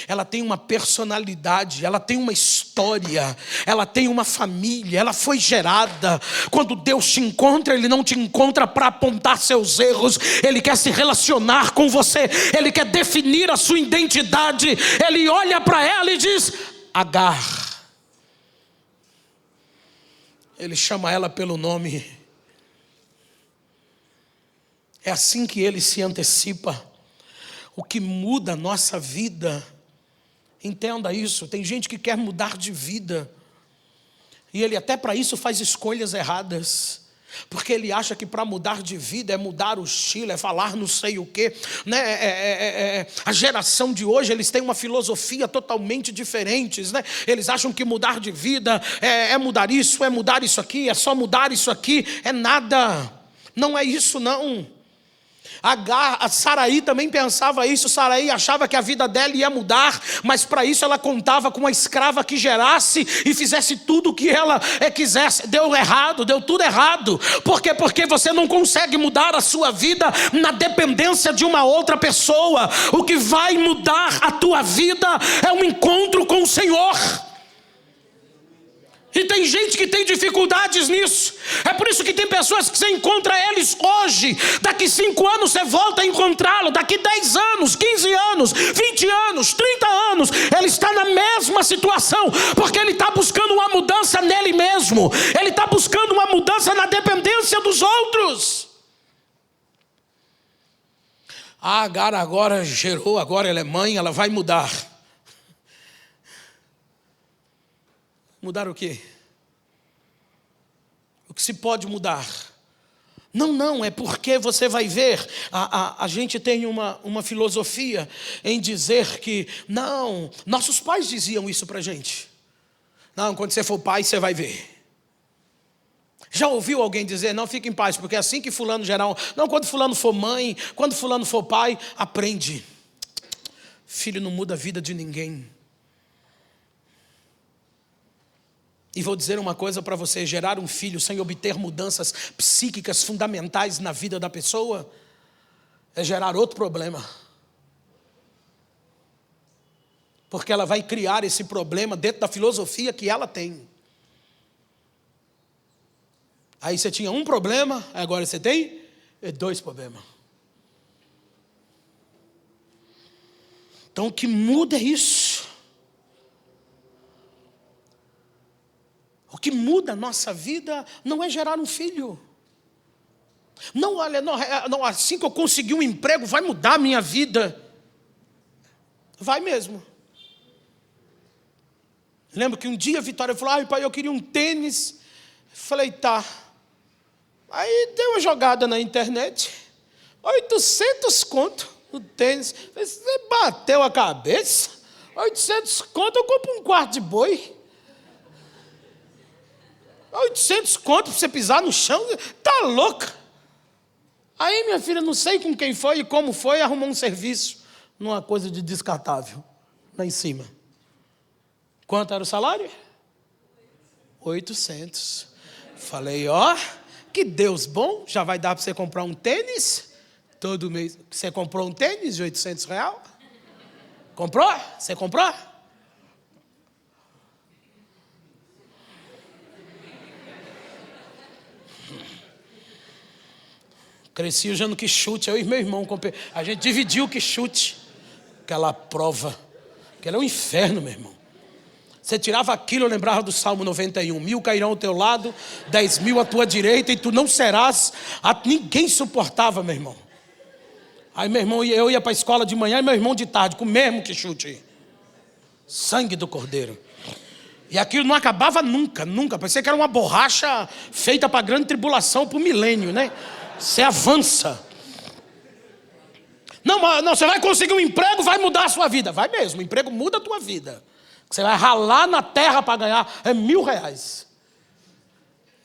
Ela tem uma personalidade, ela tem uma história, ela tem uma família, ela foi gerada. Quando Deus te encontra, Ele não te encontra para apontar seus erros. Ele quer se relacionar com você, Ele quer definir a sua identidade. Ele olha para ela e diz: Agar. Ele chama ela pelo nome. É assim que Ele se antecipa. O que muda a nossa vida, entenda isso, tem gente que quer mudar de vida, e ele até para isso faz escolhas erradas, porque ele acha que para mudar de vida é mudar o estilo, é falar não sei o quê, né? A geração de hoje, eles têm uma filosofia totalmente diferente, né? Eles acham que mudar de vida é mudar isso aqui, é só mudar isso aqui, é nada, não é isso não. A Saraí também pensava isso. Saraí achava que a vida dela ia mudar, mas para isso ela contava com uma escrava que gerasse e fizesse tudo o que ela quisesse. Deu errado, deu tudo errado. Por quê? Porque você não consegue mudar a sua vida na dependência de uma outra pessoa. O que vai mudar a tua vida é um encontro com o Senhor. E tem gente que tem dificuldades nisso. É por isso que tem pessoas que você encontra eles hoje, daqui 5 anos você volta a encontrá-lo, daqui 10 anos, 15 anos, 20 anos, 30 anos, ele está na mesma situação, porque ele está buscando uma mudança nele mesmo, ele está buscando uma mudança na dependência dos outros. A Agar agora gerou, agora ela é mãe, ela vai mudar. Mudar o quê? O que se pode mudar? Não, é porque você vai ver, a gente tem uma filosofia em dizer que, não, nossos pais diziam isso pra gente. Não, quando você for pai, você vai ver. Já ouviu alguém dizer, não, fique em paz, porque é assim que fulano geral, não, quando fulano for mãe, quando fulano for pai, aprende. Filho não muda a vida de ninguém. E vou dizer uma coisa para você: gerar um filho sem obter mudanças psíquicas fundamentais na vida da pessoa é gerar outro problema. Porque ela vai criar esse problema dentro da filosofia que ela tem. Aí você tinha um problema, agora você tem 2 problemas. Então o que muda é isso. O que muda a nossa vida não é gerar um filho. Não, olha, não, assim que eu conseguir um emprego vai mudar a minha vida. Vai mesmo. Lembro que um dia a Vitória falou: ai pai, eu queria um tênis. Falei, tá. Aí deu uma jogada na internet, 800 conto o tênis. Você bateu a cabeça? 800 conto, eu compro um quarto de boi. 800 conto para você pisar no chão, tá louca? Aí minha filha, não sei com quem foi e como foi, arrumou um serviço numa coisa de descartável, lá em cima. Quanto era o salário? 800. Falei, ó, que Deus bom, já vai dar para você comprar um tênis todo mês. Você comprou um tênis de 800 reais? Comprou? Você comprou? Cresci usando que chute, eu e meu irmão, a gente dividiu o que chute. Aquela prova, que era um inferno, meu irmão. Você tirava aquilo, eu lembrava do Salmo 91. 1000 cairão ao teu lado, 10.000 à tua direita, e tu não serás. Ninguém suportava, meu irmão. Aí meu irmão, eu ia para a escola de manhã e meu irmão de tarde, com o mesmo que chute. Sangue do Cordeiro. E aquilo não acabava nunca, nunca. Parecia que era uma borracha feita para a grande tribulação, para o milênio, né? Você avança. Não, você vai conseguir um emprego, vai mudar a sua vida. Vai mesmo, o emprego muda a tua vida. Você vai ralar na terra para ganhar R$1.000.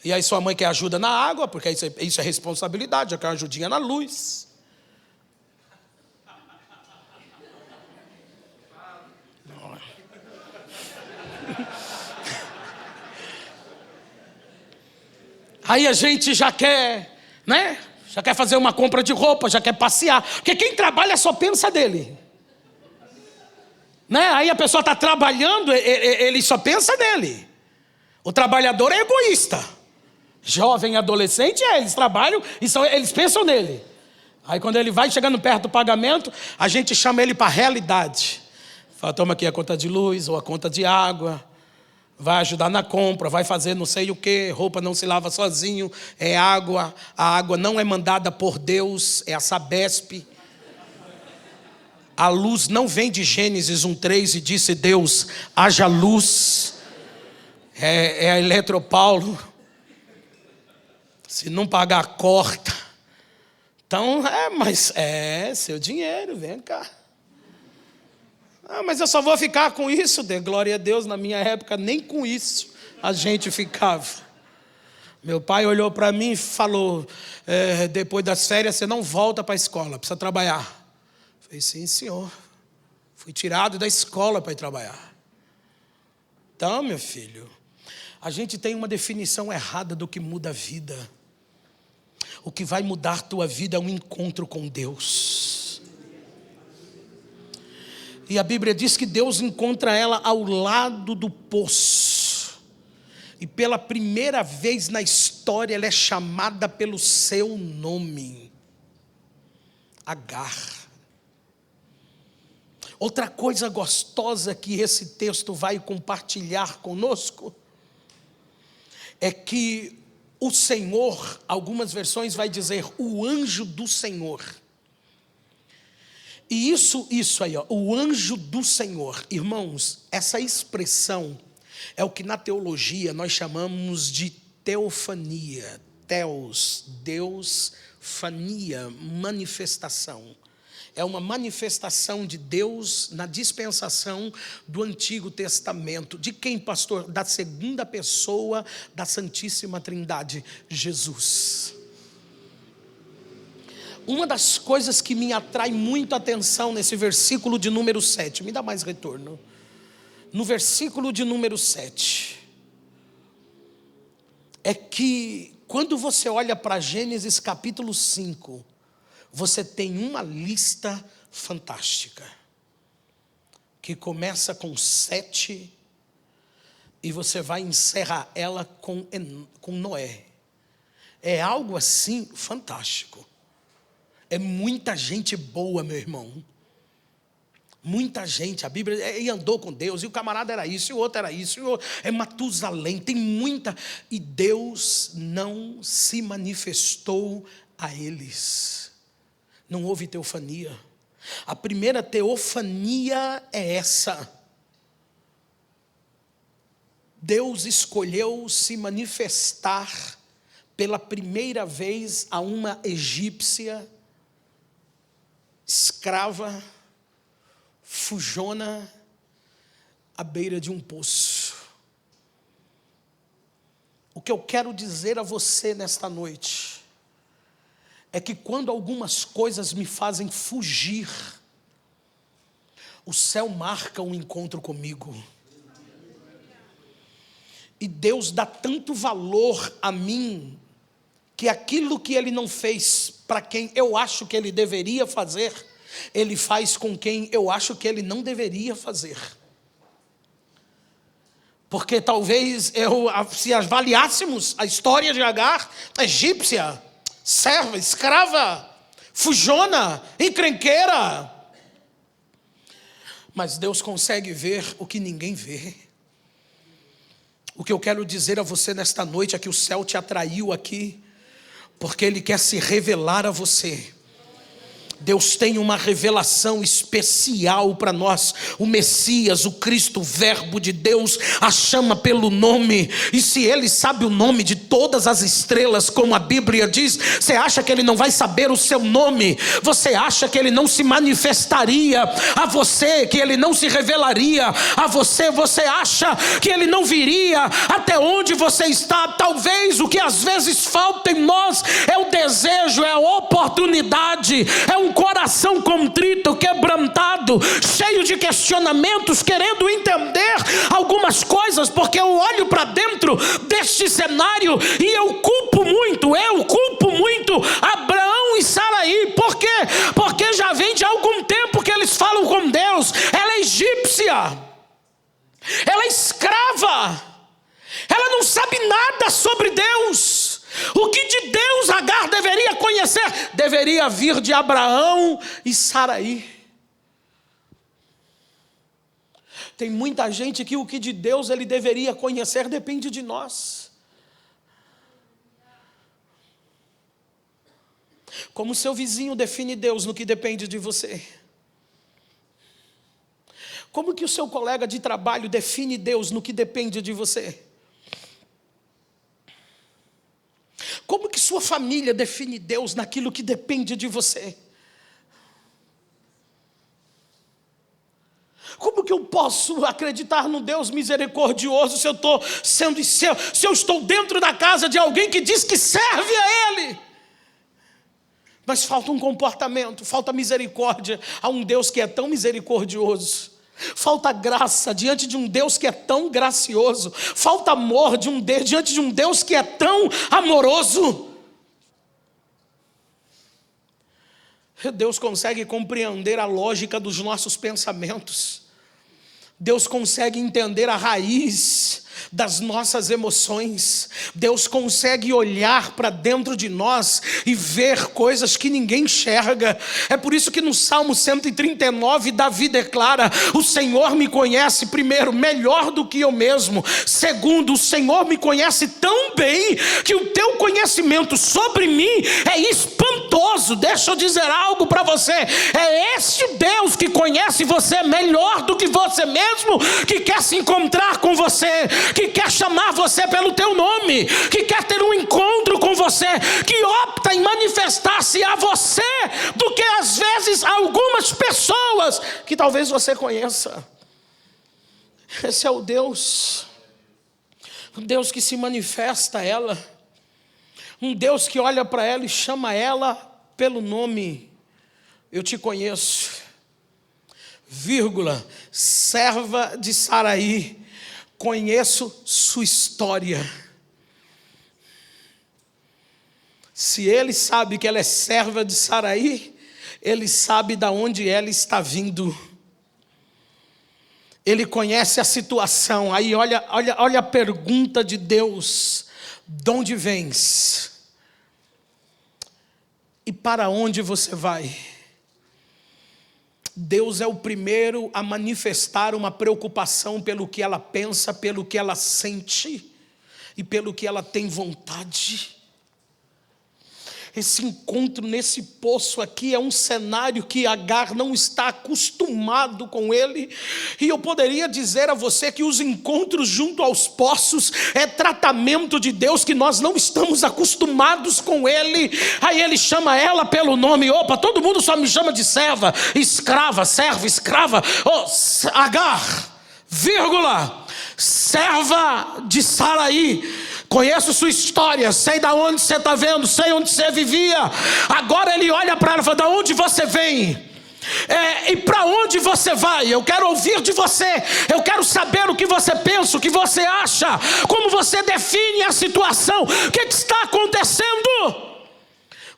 E aí sua mãe quer ajuda na água, porque isso é responsabilidade, já quer uma ajudinha na luz. Aí a gente já quer, né? Já quer fazer uma compra de roupa, já quer passear. Porque quem trabalha só pensa dele. Né? Aí a pessoa está trabalhando, ele só pensa nele. O trabalhador é egoísta. Jovem, adolescente, eles trabalham e eles pensam nele. Aí quando ele vai chegando perto do pagamento, a gente chama ele para a realidade. Fala, toma aqui a conta de luz ou a conta de água. Vai ajudar na compra, vai fazer não sei o que, roupa não se lava sozinho, é água. A água não é mandada por Deus, é a Sabesp. A luz não vem de Gênesis 1:3 e disse Deus, haja luz. É a Eletropaulo. Se não pagar, corta. Então, mas é seu dinheiro, vem cá. Mas eu só vou ficar com isso, dê glória a Deus. Na minha época, nem com isso a gente ficava. Meu pai olhou para mim e falou, depois das férias você não volta para a escola, precisa trabalhar. Eu falei, sim senhor. Fui tirado da escola para ir trabalhar. Então, meu filho, a gente tem uma definição errada do que muda a vida. O que vai mudar a tua vida é um encontro com Deus. E a Bíblia diz que Deus encontra ela ao lado do poço. E pela primeira vez na história ela é chamada pelo seu nome. Agar. Outra coisa gostosa que esse texto vai compartilhar conosco é que o Senhor, algumas versões vai dizer o anjo do Senhor. E isso aí, o anjo do Senhor. Irmãos, essa expressão é o que na teologia nós chamamos de teofania. Teos, Deus, fania, manifestação. É uma manifestação de Deus na dispensação do Antigo Testamento. De quem, pastor? Da segunda pessoa da Santíssima Trindade, Jesus. Uma das coisas que me atrai muito a atenção nesse versículo de número 7, me dá mais retorno. No versículo de número 7, é que quando você olha para Gênesis capítulo 5, você tem uma lista fantástica, que começa com 7 e você vai encerrar ela com Noé. É algo assim fantástico. É muita gente boa, meu irmão. Muita gente, a Bíblia, e andou com Deus, e o camarada era isso, e o outro era isso, e o outro, é Matusalém, tem muita, e Deus não se manifestou a eles. Não houve teofania. A primeira teofania é essa. Deus escolheu se manifestar pela primeira vez a uma egípcia escrava, fujona, à beira de um poço. O que eu quero dizer a você nesta noite é que quando algumas coisas me fazem fugir, o céu marca um encontro comigo. E Deus dá tanto valor a mim, que aquilo que Ele não fez para quem eu acho que Ele deveria fazer, Ele faz com quem eu acho que Ele não deveria fazer. Porque talvez se avaliássemos a história de Agar, egípcia, serva, escrava, fujona, encrenqueira. Mas Deus consegue ver o que ninguém vê. O que eu quero dizer a você nesta noite é que o céu te atraiu aqui, porque Ele quer se revelar a você. Deus tem uma revelação especial para nós. O Messias, o Cristo, o Verbo de Deus, a chama pelo nome. E se Ele sabe o nome de todas as estrelas, como a Bíblia diz, você acha que Ele não vai saber o seu nome? Você acha que Ele não se manifestaria a você, que Ele não se revelaria a você? Você acha que Ele não viria até onde você está? Talvez o que às vezes falta em nós é o desejo, é a oportunidade, é um coração contrito, quebrantado, cheio de questionamentos, querendo entender algumas coisas, porque eu olho para dentro deste cenário e eu culpo muito Abraão e Saraí. Por quê? Porque já vem de algum tempo que eles falam com Deus. Ela é egípcia, ela é escrava, ela não sabe nada sobre Deus. O que de Deus Agar deveria conhecer deveria vir de Abraão e Saraí. Tem muita gente que o que de Deus ele deveria conhecer depende de nós. Como seu vizinho define Deus no que depende de você? Como que o seu colega de trabalho define Deus no que depende de você? Como que sua família define Deus naquilo que depende de você? Como que eu posso acreditar no Deus misericordioso se eu estou dentro da casa de alguém que diz que serve a Ele? Mas falta um comportamento, falta misericórdia a um Deus que é tão misericordioso. Falta graça diante de um Deus que é tão gracioso. Falta amor diante de um Deus que é tão amoroso. Deus consegue compreender a lógica dos nossos pensamentos. Deus consegue entender a raiz das nossas emoções. Deus consegue olhar para dentro de nós e ver coisas que ninguém enxerga. É por isso que no Salmo 139 Davi declara: o Senhor me conhece, primeiro, melhor do que eu mesmo. Segundo, o Senhor me conhece tão bem que o teu conhecimento sobre mim é espantoso. Deixa eu dizer algo para você: é este Deus que conhece você melhor do que você mesmo, que quer se encontrar com você, que quer chamar você pelo teu nome, que quer ter um encontro com você, que opta em manifestar-se a você do que às vezes a algumas pessoas que talvez você conheça. Esse é o Deus que se manifesta a ela, um Deus que olha para ela e chama ela pelo nome. Eu te conheço, serva de Saraí, conheço sua história. Se ele sabe que ela é serva de Saraí, ele sabe de onde ela está vindo. Ele conhece a situação. Aí olha a pergunta de Deus: de onde vens? E para onde você vai? Deus é o primeiro a manifestar uma preocupação pelo que ela pensa, pelo que ela sente e pelo que ela tem vontade. Esse encontro nesse poço aqui é um cenário que Agar não está acostumado com ele. E eu poderia dizer a você que os encontros junto aos poços é tratamento de Deus que nós não estamos acostumados com ele. Aí ele chama ela pelo nome. Opa, todo mundo só me chama de serva, escrava, serva, escrava. Agar, serva de Saraí. Conheço sua história, sei de onde você está vendo, sei onde você vivia. Agora ele olha para ela e fala: de onde você vem? E para onde você vai? Eu quero ouvir de você. Eu quero saber o que você pensa, o que você acha, como você define a situação. O que está acontecendo?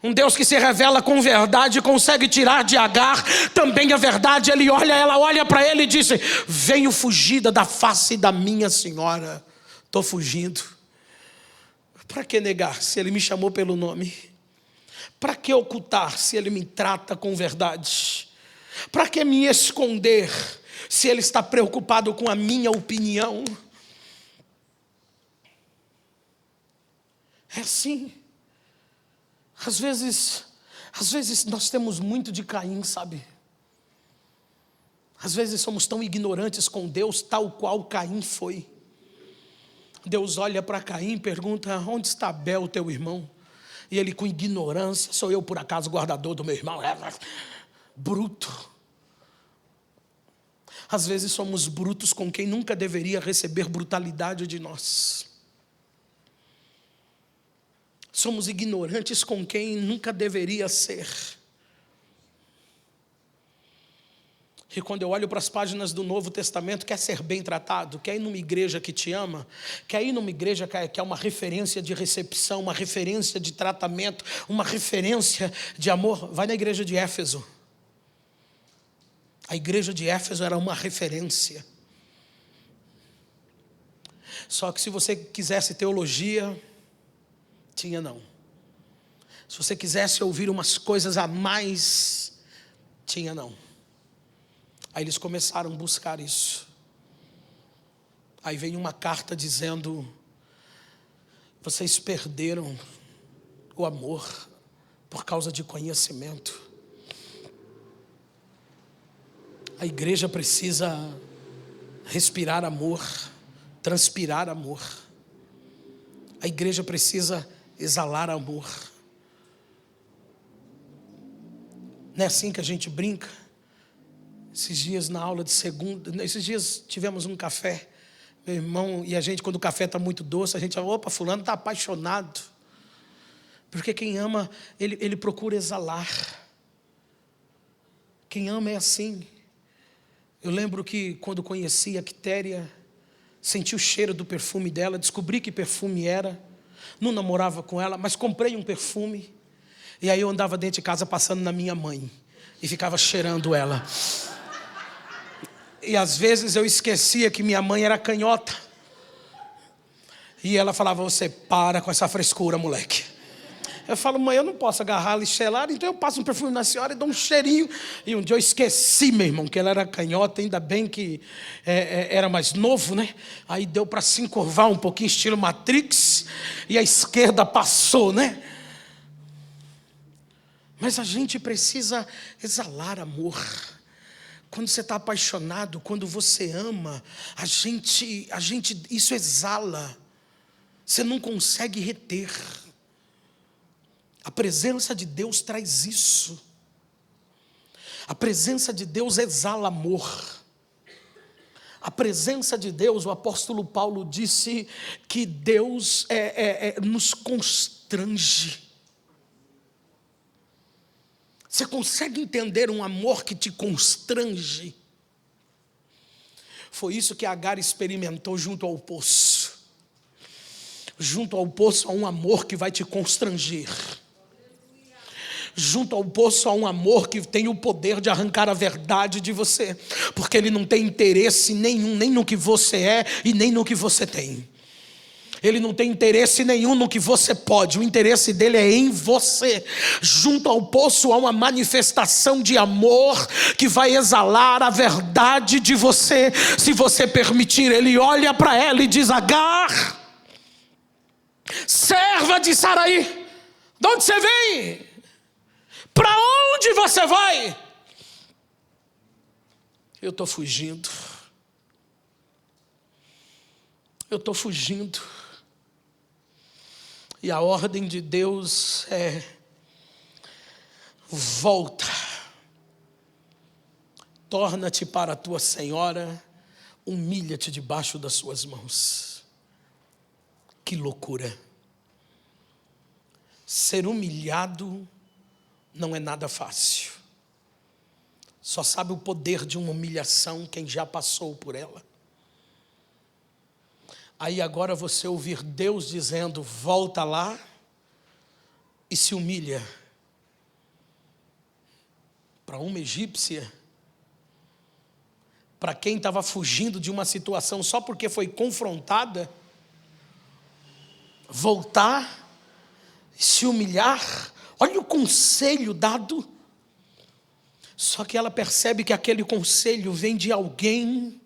Um Deus que se revela com verdade consegue tirar de Agar também a verdade. Ela olha para ele e diz: venho fugida da face da minha senhora. Estou fugindo. Para que negar se ele me chamou pelo nome? Para que ocultar se ele me trata com verdade? Para que me esconder se ele está preocupado com a minha opinião? É assim. Às vezes nós temos muito de Caim, sabe? Às vezes somos tão ignorantes com Deus, tal qual Caim foi. Deus olha para Caim e pergunta: onde está Abel, teu irmão? E ele, com ignorância: sou eu por acaso guardador do meu irmão? Bruto. Às vezes somos brutos com quem nunca deveria receber brutalidade de nós. Somos ignorantes com quem nunca deveria ser. E quando eu olho para as páginas do Novo Testamento, quer ser bem tratado, quer ir numa igreja que te ama, quer ir numa igreja que é uma referência de recepção, uma referência de tratamento, uma referência de amor, vai na igreja de Éfeso. A igreja de Éfeso era uma referência. Só que se você quisesse teologia, tinha não. Se você quisesse ouvir umas coisas a mais, tinha não. Aí eles começaram a buscar isso. Aí vem uma carta dizendo: vocês perderam o amor por causa de conhecimento. A igreja precisa respirar amor, transpirar amor. A igreja precisa exalar amor. Não é assim que a gente brinca? Esses dias na aula de segunda, esses dias tivemos um café, meu irmão, e a gente, quando o café está muito doce, a gente fala: opa, fulano está apaixonado. Porque quem ama, ele procura exalar. Quem ama é assim. Eu lembro que quando conheci a Quitéria, senti o cheiro do perfume dela, descobri que perfume era, não namorava com ela, mas comprei um perfume, e aí eu andava dentro de casa passando na minha mãe, e ficava cheirando ela. E às vezes eu esquecia que minha mãe era canhota, e ela falava: você para com essa frescura, moleque. Eu falo: mãe, eu não posso agarrá-la e cheirar, então eu passo um perfume na senhora e dou um cheirinho. E um dia eu esqueci, meu irmão, que ela era canhota, ainda bem que era mais novo, né? Aí deu para se encurvar um pouquinho, estilo Matrix, e a esquerda passou, né? Mas a gente precisa exalar amor. Quando você está apaixonado, quando você ama, a gente isso exala. Você não consegue reter. A presença de Deus traz isso. A presença de Deus exala amor. A presença de Deus, o apóstolo Paulo disse que Deus nos constrange. Você consegue entender um amor que te constrange? Foi isso que Agar experimentou junto ao poço. Junto ao poço há um amor que vai te constranger. Junto ao poço há um amor que tem o poder de arrancar a verdade de você, porque ele não tem interesse nenhum, nem no que você é e nem no que você tem. Ele não tem interesse nenhum no que você pode, o interesse dele é em você. Junto ao poço há uma manifestação de amor que vai exalar a verdade de você, se você permitir. Ele olha para ela e diz: Agar, serva de Saraí, de onde você vem? Para onde você vai? Eu estou fugindo. Eu estou fugindo. E a ordem de Deus é: volta, torna-te para a tua senhora, humilha-te debaixo das suas mãos. Que loucura! Ser humilhado não é nada fácil. Só sabe o poder de uma humilhação quem já passou por ela. Aí agora você ouvir Deus dizendo: volta lá e se humilha. Para uma egípcia, para quem estava fugindo de uma situação só porque foi confrontada, voltar e se humilhar, olha o conselho dado. Só que ela percebe que aquele conselho vem de alguém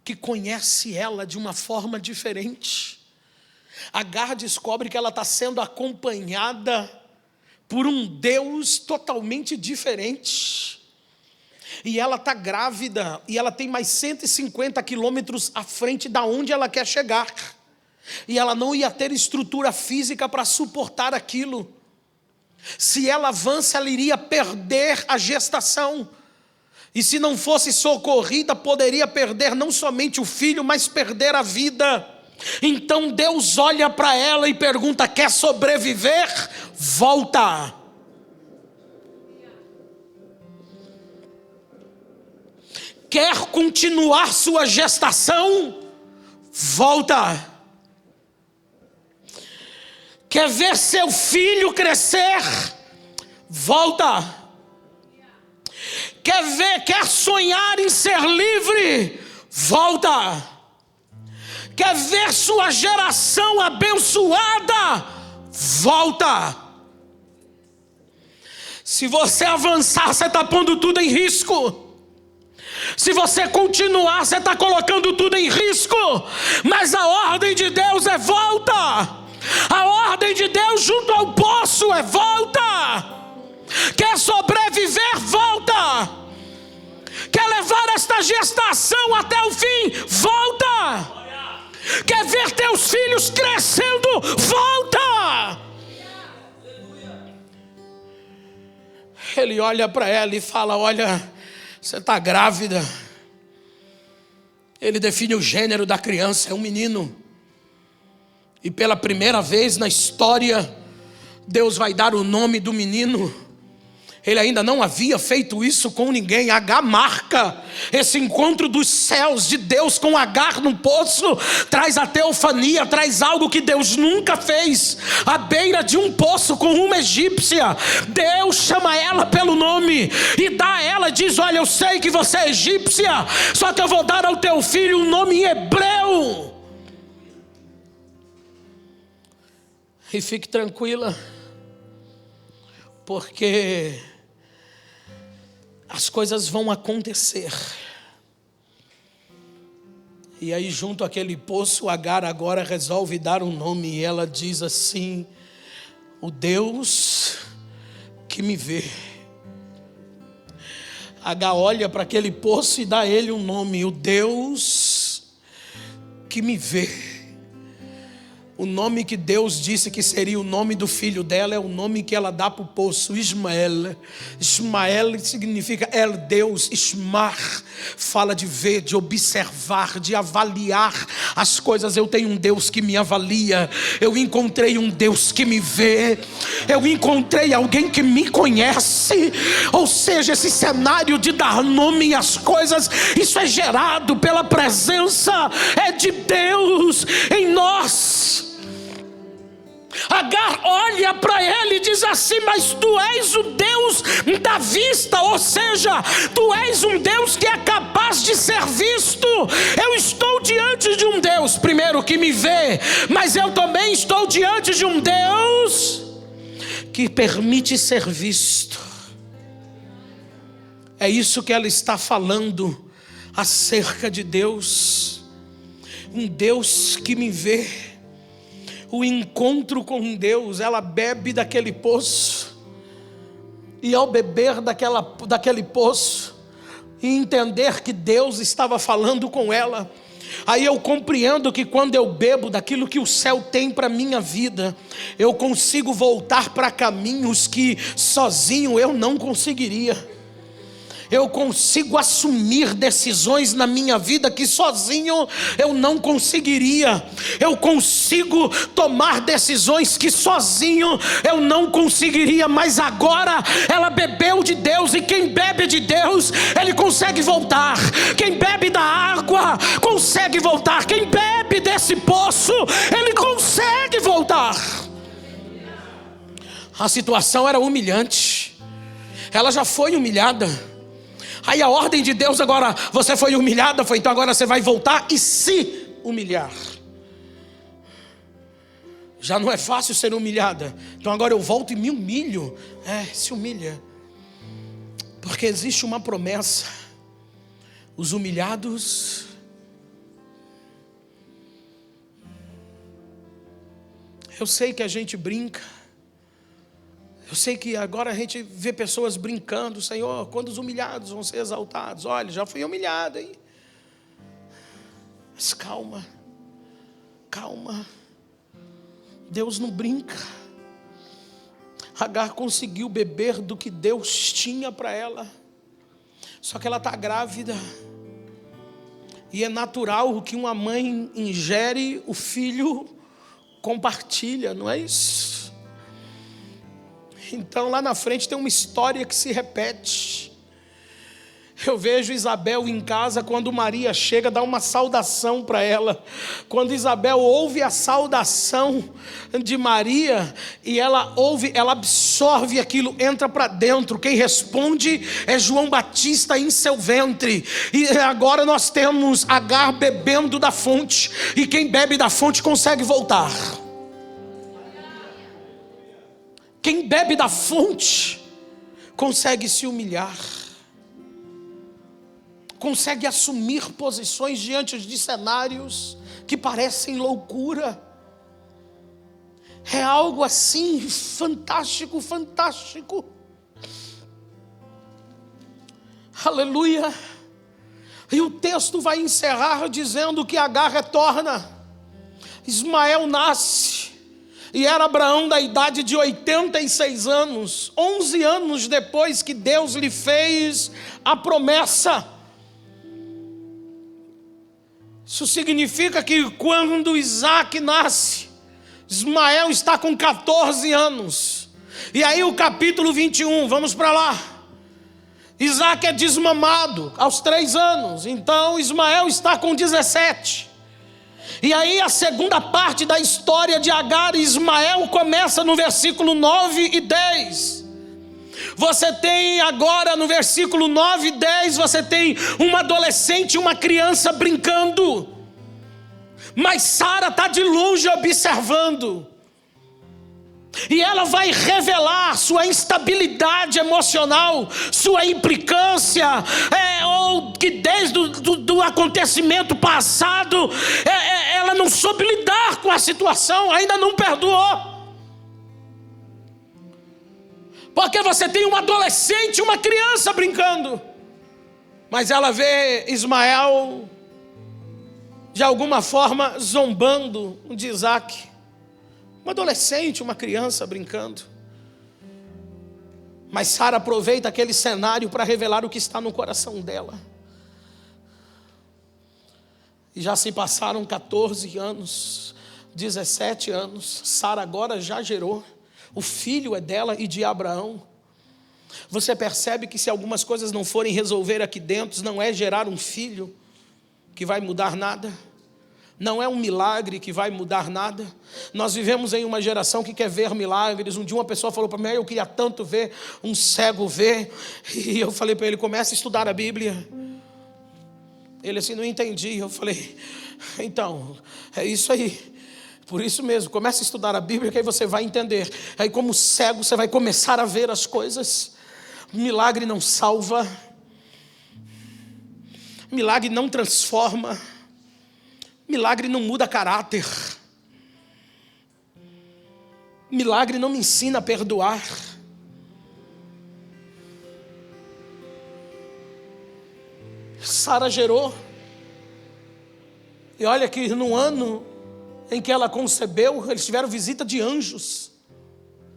que conhece ela de uma forma diferente. Agar descobre que ela está sendo acompanhada por um Deus totalmente diferente. E ela está grávida, e ela tem mais 150 quilômetros à frente da onde ela quer chegar. E ela não ia ter estrutura física para suportar aquilo. Se ela avança, ela iria perder a gestação. E se não fosse socorrida, poderia perder não somente o filho, mas perder a vida. Então Deus olha para ela e pergunta: quer sobreviver? Volta. Quer continuar sua gestação? Volta. Quer ver seu filho crescer? Volta. Quer sonhar em ser livre? Volta. Quer ver sua geração abençoada? Volta. Se você avançar, você está pondo tudo em risco. Se você continuar, você está colocando tudo em risco. Mas a ordem de Deus é volta. A ordem de Deus junto ao poço é volta. Quer sobreviver? Volta. Quer levar esta gestação até o fim? Volta. Quer ver teus filhos crescendo? Volta. Ele olha para ela e fala: olha, você está grávida. Ele define o gênero da criança, é um menino. E pela primeira vez na história, Deus vai dar o nome do menino. Ele ainda não havia feito isso com ninguém. Agar marca esse encontro dos céus de Deus com Agar no poço. Traz a teofania, traz algo que Deus nunca fez. À beira de um poço com uma egípcia, Deus chama ela pelo nome e dá a ela, diz: olha, eu sei que você é egípcia, só que eu vou dar ao teu filho um nome em hebreu. E fique tranquila, porque as coisas vão acontecer. E aí, junto àquele poço, Agar agora resolve dar um nome. E ela diz assim: o Deus que me vê. Agar olha para aquele poço e dá a ele um nome: o Deus que me vê. O nome que Deus disse que seria o nome do filho dela é o nome que ela dá para o poço: Ismael. Ismael significa Deus. Ismar fala de ver, de observar, de avaliar as coisas. Eu tenho um Deus que me avalia. Eu encontrei um Deus que me vê. Eu encontrei alguém que me conhece. Ou seja, esse cenário de dar nome às coisas, isso é gerado pela presença de Deus em nós. Agar olha para ele e diz assim: mas tu és o Deus da vista, ou seja, tu és um Deus que é capaz de ser visto. Eu estou diante de um Deus, primeiro, que me vê, mas eu também estou diante de um Deus que permite ser visto. É isso que ela está falando acerca de Deus. Um Deus que me vê. O encontro com Deus, ela bebe daquele poço. E ao beber daquele poço e entender que Deus estava falando com ela, aí eu compreendo que quando eu bebo daquilo que o céu tem para a minha vida, eu consigo voltar para caminhos que sozinho eu não conseguiria. Eu consigo assumir decisões na minha vida que sozinho eu não conseguiria. Eu consigo tomar decisões que sozinho eu não conseguiria. Mas agora ela bebeu de Deus, e quem bebe de Deus, ele consegue voltar. Quem bebe da água consegue voltar. Quem bebe desse poço, ele consegue voltar. A situação era humilhante. Ela já foi humilhada. Aí a ordem de Deus agora: você foi humilhada, então agora você vai voltar e se humilhar. Já não é fácil ser humilhada, então agora eu volto e me humilho. Se humilha. Porque existe uma promessa: os humilhados Eu sei que a gente brinca. Eu sei que agora a gente vê pessoas brincando. Senhor, quando os humilhados vão ser exaltados? Olha, já fui humilhado, hein? Mas calma. Calma. Deus não brinca. Agar conseguiu beber do que Deus tinha para ela. Só que ela está grávida. E é natural que uma mãe ingere, o filho compartilha, não é isso? Então lá na frente tem uma história que se repete. Eu vejo Isabel em casa, quando Maria chega, dá uma saudação para ela. Quando Isabel ouve a saudação de Maria, e ela ouve, ela absorve aquilo, entra para dentro. Quem responde é João Batista em seu ventre. E agora nós temos Agar bebendo da fonte, e quem bebe da fonte consegue voltar. Quem bebe da fonte consegue se humilhar, consegue assumir posições diante de cenários que parecem loucura. É algo assim fantástico, fantástico. Aleluia. E o texto vai encerrar dizendo que Agar retorna. Ismael nasce. E era Abraão da idade de 86 anos. 11 anos depois que Deus lhe fez a promessa. Isso significa que quando Isaac nasce, Ismael está com 14 anos. E aí o capítulo 21, vamos para lá. Isaac é desmamado aos 3 anos. Então Ismael está com 17. E aí a segunda parte da história de Agar e Ismael começa no versículo 9 e 10. Você tem agora no versículo 9 e 10, você tem uma adolescente e uma criança brincando. Mas Sara está de longe observando. E ela vai revelar sua instabilidade emocional, sua implicância, ou que desde o acontecimento passado, ela não soube lidar com a situação, ainda não perdoou. Porque você tem um adolescente, uma criança brincando, mas ela vê Ismael, de alguma forma, zombando de Isaac. Um adolescente, uma criança brincando. Mas Sara aproveita aquele cenário para revelar o que está no coração dela. E já se passaram 14 anos, 17 anos. Sara agora já gerou. O filho é dela e de Abraão. Você percebe que se algumas coisas não forem resolver aqui dentro, não é gerar um filho que vai mudar nada. Não é um milagre que vai mudar nada. Nós vivemos em uma geração que quer ver milagres. Um dia uma pessoa falou para mim: eu queria tanto ver um cego ver. E eu falei para ele: comece a estudar a Bíblia. Ele assim: não entendi. Eu falei: então, é isso aí. Por isso mesmo, comece a estudar a Bíblia, que aí você vai entender. Aí como cego você vai começar a ver as coisas. Milagre não salva. Milagre não transforma. Milagre não muda caráter. Milagre não me ensina a perdoar. Sara gerou. E olha que no ano em que ela concebeu, eles tiveram visita de anjos.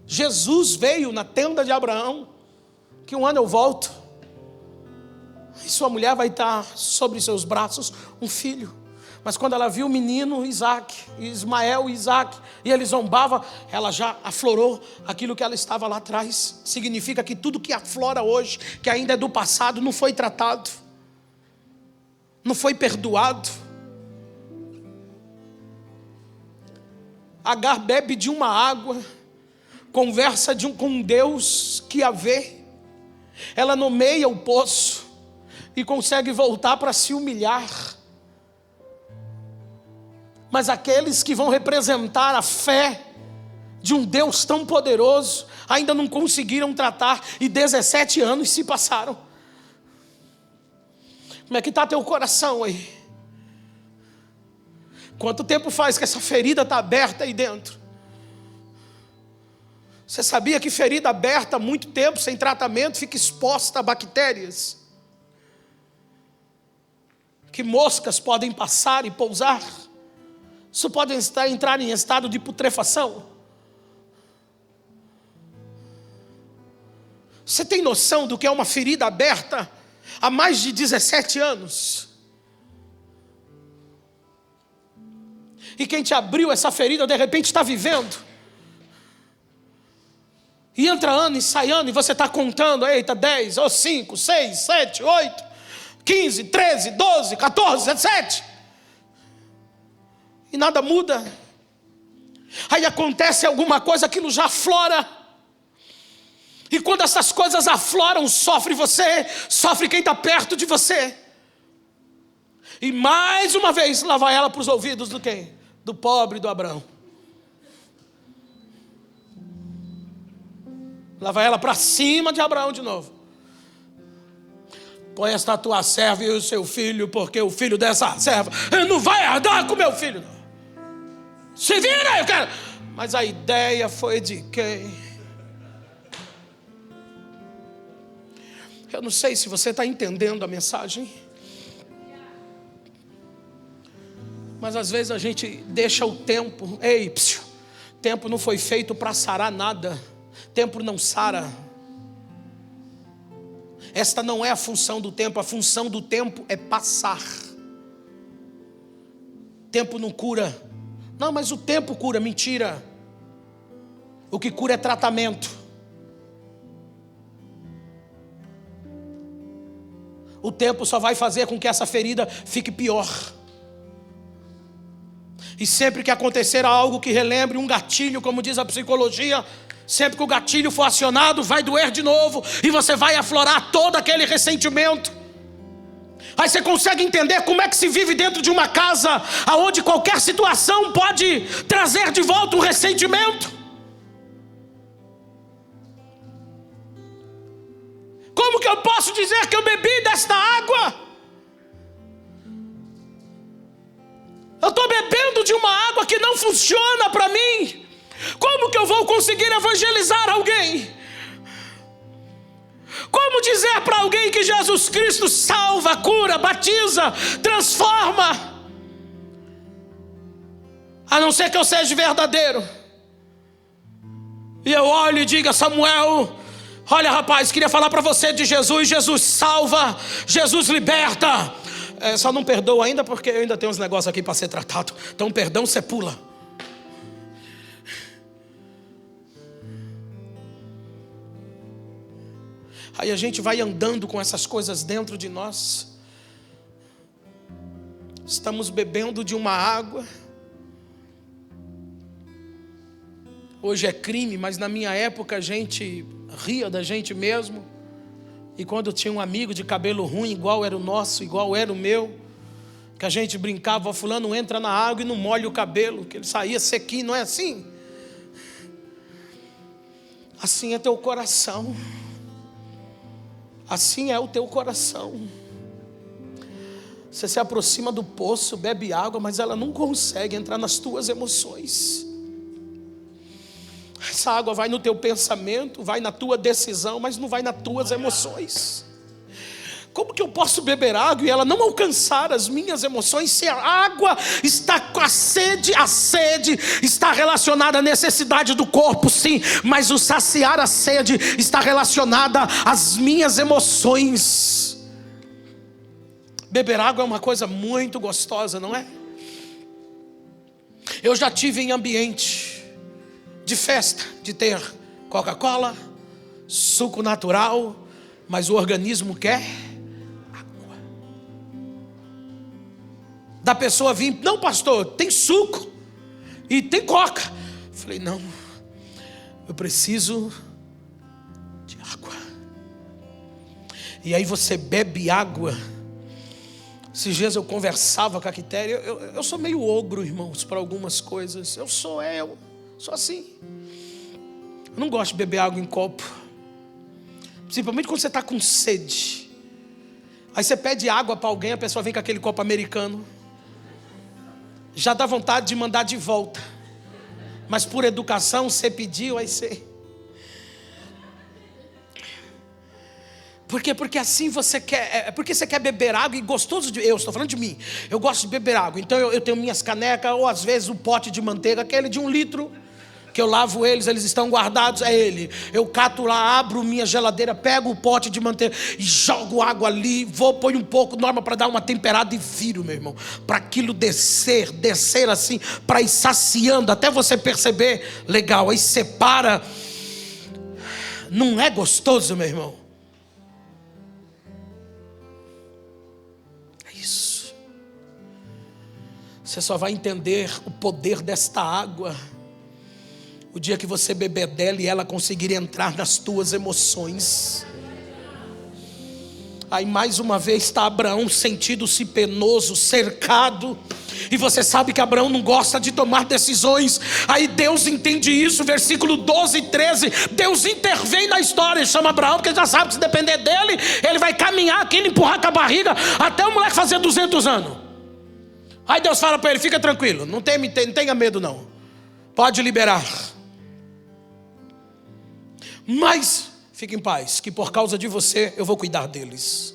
Jesus veio na tenda de Abraão, que um ano eu volto. E sua mulher vai estar sobre seus braços um filho. Mas quando ela viu o menino Isaac, Ismael e Isaac, e ele zombava, ela já aflorou aquilo que ela estava lá atrás. Significa que tudo que aflora hoje, que ainda é do passado, não foi tratado, não foi perdoado. Agar bebe de uma água, conversa com Deus que a vê. Ela nomeia o poço e consegue voltar para se humilhar. Mas aqueles que vão representar a fé de um Deus tão poderoso ainda não conseguiram tratar, e 17 anos se passaram. Como é que está teu coração aí? Quanto tempo faz que essa ferida está aberta aí dentro? Você sabia que ferida aberta há muito tempo, sem tratamento, fica exposta a bactérias? Que moscas podem passar e pousar? Isso pode entrar em estado de putrefação. Você tem noção do que é uma ferida aberta há mais de 17 anos? E quem te abriu essa ferida, de repente está vivendo. E entra ano e sai ano, e você está contando, eita, 10, ou 5, 6, 7, 8, 15, 13, 12, 14, 17. E nada muda. Aí acontece alguma coisa, aquilo já aflora. E quando essas coisas afloram, sofre você, sofre quem está perto de você. E mais uma vez, lá vai ela para os ouvidos do quem? Do pobre do Abraão. Lá vai ela para cima de Abraão de novo. Põe esta tua serva e o seu filho, porque o filho dessa serva não vai herdar com meu filho. Se vira, eu quero. Mas a ideia foi de quem? Eu não sei se você está entendendo a mensagem. Mas às vezes a gente deixa o tempo. Ei, tempo não foi feito para sarar nada. Tempo não sara. Esta não é a função do tempo. A função do tempo é passar. Tempo não cura. Não, mas o tempo cura. Mentira. O que cura é tratamento. O tempo só vai fazer com que essa ferida fique pior. E sempre que acontecer algo que relembre um gatilho, como diz a psicologia, sempre que o gatilho for acionado, vai doer de novo, e você vai aflorar todo aquele ressentimento. Aí você consegue entender como é que se vive dentro de uma casa, onde qualquer situação pode trazer de volta um ressentimento. Como que eu posso dizer que eu bebi desta água? Eu estou bebendo de uma água que não funciona para mim. Como que eu vou conseguir evangelizar alguém? Como dizer para alguém que Jesus Cristo salva, cura, batiza, transforma? A não ser que eu seja verdadeiro. E eu olho e diga: Samuel, olha, rapaz, queria falar para você de Jesus. Jesus salva, Jesus liberta. Só não perdoa ainda, porque eu ainda tenho uns negócios aqui para ser tratado. Então perdão, você pula. Aí a gente vai andando com essas coisas dentro de nós. Estamos bebendo de uma água. Hoje é crime, mas na minha época a gente ria da gente mesmo. E quando tinha um amigo de cabelo ruim, igual era o nosso, igual era o meu, que a gente brincava: fulano entra na água e não molha o cabelo, que ele saía sequinho. Não é assim? Assim é teu coração. Assim é o teu coração. Você se aproxima do poço, bebe água, mas ela não consegue entrar nas tuas emoções. Essa água vai no teu pensamento, vai na tua decisão, mas não vai nas tuas emoções. Como que eu posso beber água e ela não alcançar as minhas emoções? Se a água está com a sede está relacionada à necessidade do corpo, sim, mas o saciar a sede está relacionada às minhas emoções. Beber água é uma coisa muito gostosa, não é? Eu já tive em ambiente de festa, de ter Coca-Cola, suco natural, mas o organismo quer água. Da pessoa vir: não, pastor, tem suco e tem Coca. Falei: não, eu preciso de água. E aí você bebe água. Esses dias eu conversava com a Quitéria. Eu sou meio ogro, irmãos, para algumas coisas. Eu sou assim. Eu não gosto de beber água em copo. Principalmente quando você está com sede. Aí você pede água para alguém, a pessoa vem com aquele copo americano. Já dá vontade de mandar de volta. Mas por educação você pediu, aí você... Por quê? Porque assim você quer, porque você quer beber água e gostoso de... Eu estou falando de mim, eu gosto de beber água. Então eu tenho minhas canecas, ou às vezes o pote de manteiga, aquele de 1 litro, que eu lavo eles estão guardados, é ele. Eu cato lá, abro minha geladeira, pego o pote de manteiga e jogo água ali, ponho um pouco, Norma, para dar uma temperada e viro, meu irmão, para aquilo descer assim, para ir saciando, até você perceber, legal, aí separa. Não é gostoso, meu irmão? Você só vai entender o poder desta água o dia que você beber dela e ela conseguir entrar nas tuas emoções. Aí mais uma vez está Abraão sentindo-se penoso, cercado, e você sabe que Abraão não gosta de tomar decisões. Aí Deus entende isso, versículo 12 e 13, Deus intervém na história e chama Abraão, porque ele já sabe que se depender dele, ele vai caminhar aqui, ele empurrar com a barriga, até o moleque fazer 200 anos. Aí Deus fala para ele, fica tranquilo, não tenha medo não, pode liberar. Mas fique em paz, que por causa de você eu vou cuidar deles.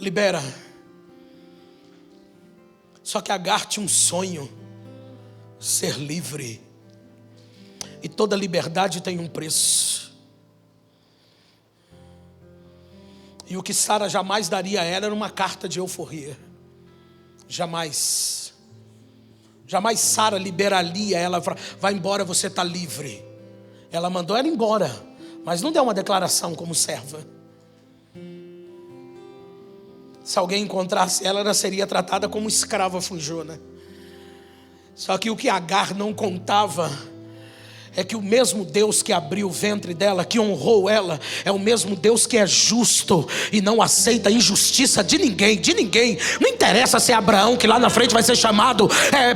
Libera. Só que Agar tinha um sonho, ser livre. E toda liberdade tem um preço. E o que Sara jamais daria a ela era uma carta de euforia. Jamais Sara liberaria ela, vai embora, você está livre. Ela mandou ela embora, mas não deu uma declaração como serva. Se alguém encontrasse ela, ela seria tratada como escrava fujona. Só que o que Agar não contava é que o mesmo Deus que abriu o ventre dela, que honrou ela, é o mesmo Deus que é justo e não aceita a injustiça de ninguém. Não interessa se é Abraão, que lá na frente vai ser chamado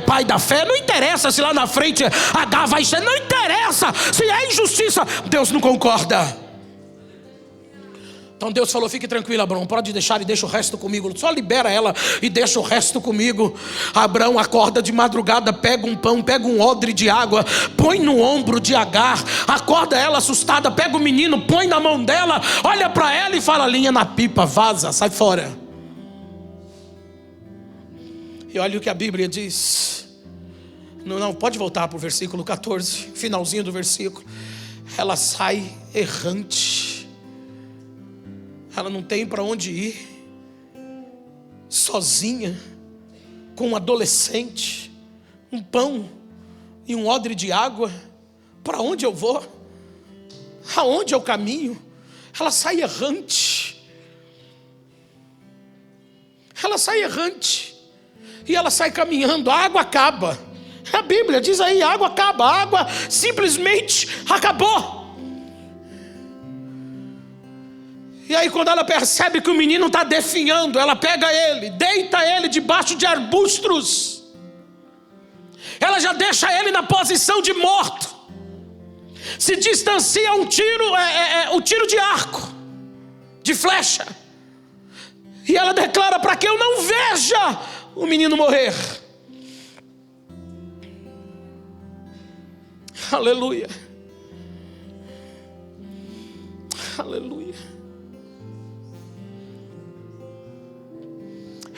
pai da fé. Não interessa se lá na frente Agar vai ser. Não interessa se é injustiça. Deus não concorda. Então Deus falou, fique tranquilo, Abraão, pode deixar e deixa o resto comigo. Só libera ela e deixa o resto comigo. Abraão acorda de madrugada, pega um pão, pega um odre de água, põe no ombro de Agar, acorda ela assustada, pega o menino, põe na mão dela, olha para ela e fala, linha na pipa, vaza, sai fora. E olha o que a Bíblia diz. Não, pode voltar para o versículo 14, finalzinho do versículo. Ela sai errante. Ela não tem para onde ir, sozinha, com um adolescente, um pão e um odre de água. Para onde eu vou? Aonde eu caminho? Ela sai errante. E ela sai caminhando, a água acaba. A Bíblia diz aí, a água acaba, a água simplesmente acabou. E aí quando ela percebe que o menino está definhando, ela pega ele, deita ele debaixo de arbustos. Ela já deixa ele na posição de morto. Se distancia um tiro, o tiro de arco, de flecha. E ela declara para que eu não veja o menino morrer. Aleluia. Aleluia.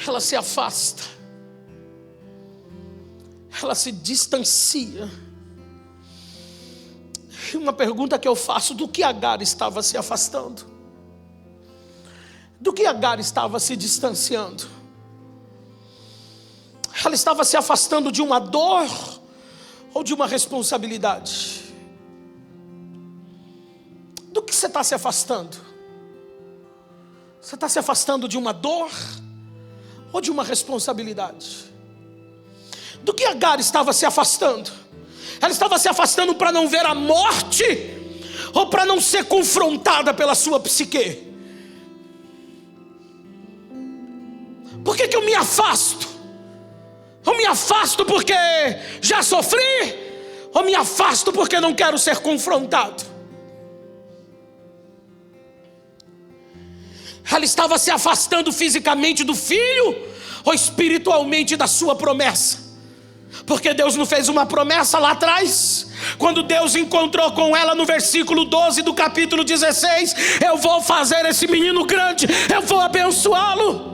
Ela se afasta, ela se distancia. E uma pergunta que eu faço, do que Agar estava se afastando? Do que Agar estava se distanciando? Ela estava se afastando de uma dor ou de uma responsabilidade? Do que você está se afastando? Você está se afastando de uma dor ou de uma responsabilidade? Do que Agar estava se afastando? Ela estava se afastando para não ver a morte ou para não ser confrontada pela sua psique? Por que eu me afasto? Eu me afasto porque já sofri? Ou me afasto porque não quero ser confrontado? Ela estava se afastando fisicamente do filho ou espiritualmente da sua promessa? Porque Deus não fez uma promessa lá atrás Quando Deus encontrou com ela no versículo 12 do capítulo 16, eu vou fazer esse menino grande, eu vou abençoá-lo.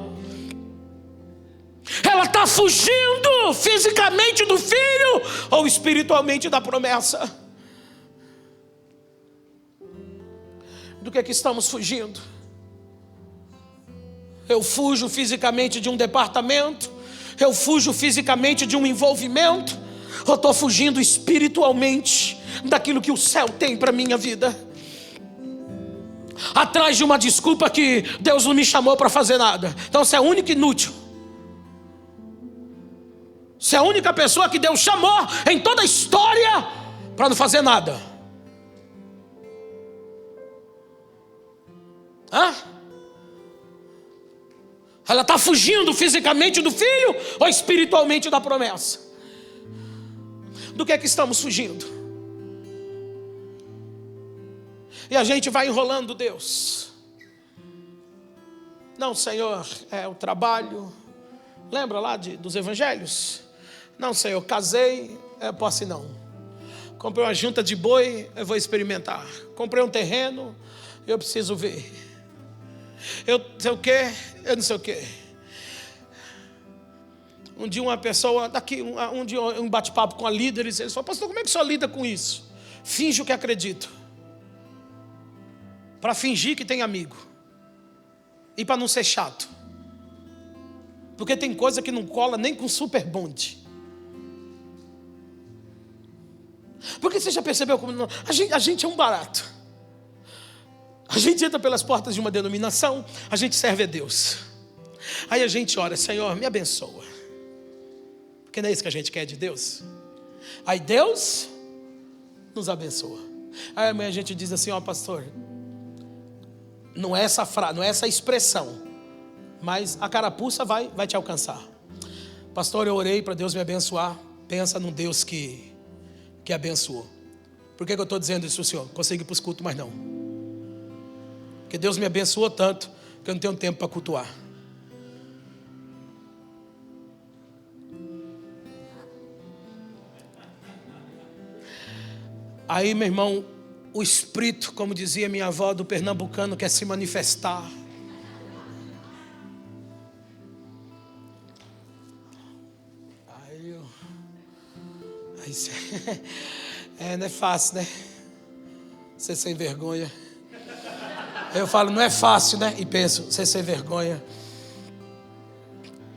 Ela está fugindo fisicamente do filho ou espiritualmente da promessa? Do que estamos fugindo? Eu fujo fisicamente de um departamento? Eu fujo fisicamente de um envolvimento? Ou estou fugindo espiritualmente daquilo que o céu tem para a minha vida? Atrás de uma desculpa que Deus não me chamou para fazer nada. Então você é único e inútil. Você é a única pessoa que Deus chamou em toda a história para não fazer nada. Hã? Ela está fugindo fisicamente do filho ou espiritualmente da promessa? Do que estamos fugindo? E a gente vai enrolando Deus. Não, Senhor, é o trabalho. Lembra lá dos evangelhos? Não, Senhor, casei, eu posso ir não. Comprei uma junta de boi, eu vou experimentar. Comprei um terreno, eu preciso ver. Eu não sei o que, eu não sei o que. Um dia uma pessoa, um dia um bate-papo com a líder, ele falou: pastor, como é que o senhor lida com isso? Finge o que acredito. Para fingir que tem amigo. E para não ser chato. Porque tem coisa que não cola nem com super bonde. Porque você já percebeu como a gente é um barato. A gente entra pelas portas de uma denominação, a gente serve a Deus. Aí a gente ora: Senhor, me abençoa. Porque não é isso que a gente quer de Deus. Aí Deus nos abençoa. Aí amanhã a gente diz assim: ó, pastor, não é essa frase, não é essa expressão, mas a carapuça vai te alcançar. Pastor, eu orei para Deus me abençoar. Pensa num Deus que abençoou. Por que eu estou dizendo isso, senhor? Não consigo ir para os cultos mais não. Porque Deus me abençoou tanto que eu não tenho tempo para cultuar. Aí, meu irmão, o espírito, como dizia minha avó, do pernambucano, quer se manifestar. Não é fácil, né? Ser sem vergonha. Eu falo, não é fácil, né? E penso, ser sem vergonha.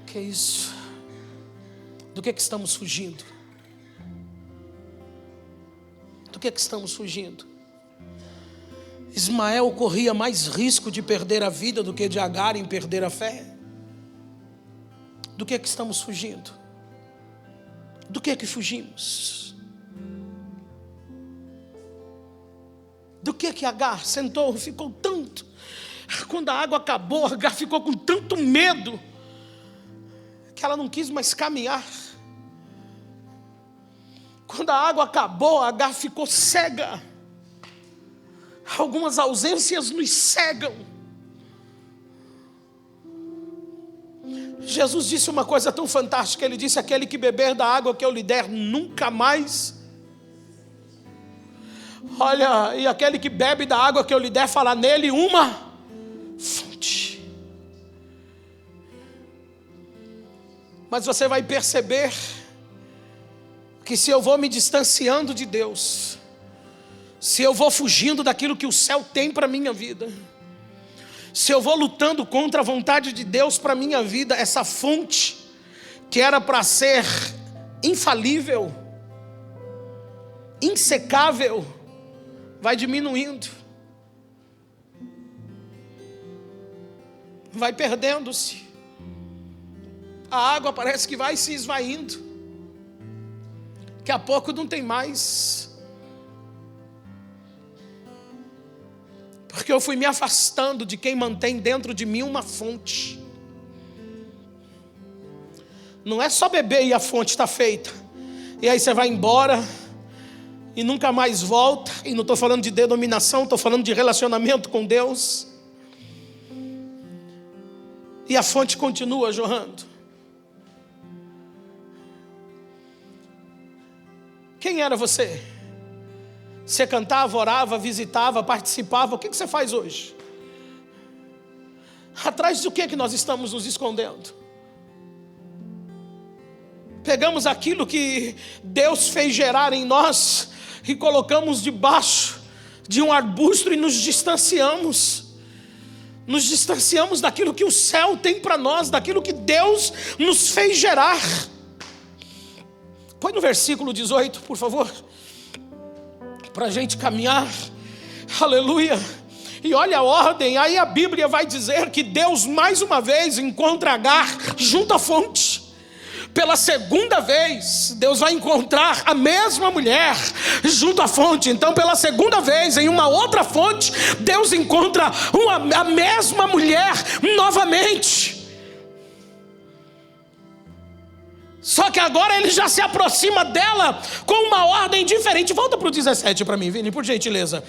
Que isso? Do que estamos fugindo? Do que estamos fugindo? Ismael corria mais risco de perder a vida do que de Agar em perder a fé. Do que estamos fugindo? Do que fugimos? Do que Agar sentou, ficou tanto. Quando a água acabou, Agar ficou com tanto medo que ela não quis mais caminhar. Quando a água acabou, Agar ficou cega. Algumas ausências nos cegam. Jesus disse uma coisa tão fantástica. Ele disse: aquele que beber da água que eu lhe der nunca mais. Olha, e aquele que bebe da água que eu lhe der, falar nele uma fonte. Mas você vai perceber que se eu vou me distanciando de Deus, se eu vou fugindo daquilo que o céu tem para a minha vida, se eu vou lutando contra a vontade de Deus para a minha vida, essa fonte que era para ser infalível, insecável, vai diminuindo, vai perdendo-se. A água parece que vai se esvaindo. Daqui a pouco não tem mais. Porque eu fui me afastando de quem mantém dentro de mim uma fonte. Não é só beber e a fonte está feita. E aí você vai embora e nunca mais volta. E não estou falando de denominação, estou falando de relacionamento com Deus. E a fonte continua jorrando. Quem era você? Você cantava, orava, visitava, participava. O que você faz hoje? Atrás do que nós estamos nos escondendo? Pegamos aquilo que Deus fez gerar em nós e colocamos debaixo de um arbusto e nos distanciamos. Nos distanciamos daquilo que o céu tem para nós, daquilo que Deus nos fez gerar. Põe no versículo 18, por favor, para a gente caminhar. Aleluia. E olha a ordem, aí a Bíblia vai dizer que Deus mais uma vez encontra Agar junto à fonte. Pela segunda vez, Deus vai encontrar a mesma mulher junto à fonte. Então, pela segunda vez, em uma outra fonte, Deus encontra a mesma mulher novamente. Só que agora ele já se aproxima dela com uma ordem diferente. Volta para o 17 para mim, Vini, por gentileza.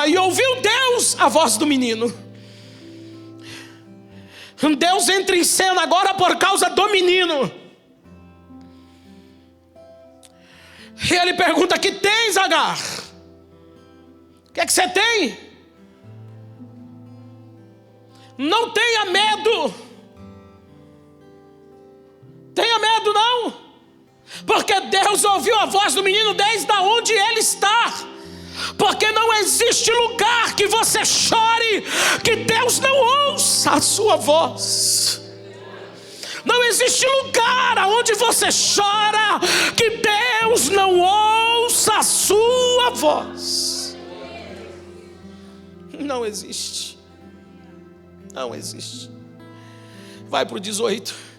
E ouviu Deus a voz do menino. Deus entra em cena agora por causa do menino. E ele pergunta: que tens, Agar? O que é que você tem? Não tenha medo. Tenha medo não, porque Deus ouviu a voz do menino desde onde ele está. Porque não existe lugar que você chore que Deus não ouça a sua voz. Não existe lugar aonde você chora que Deus não ouça a sua voz. Não existe. Não existe. Vai para o 18.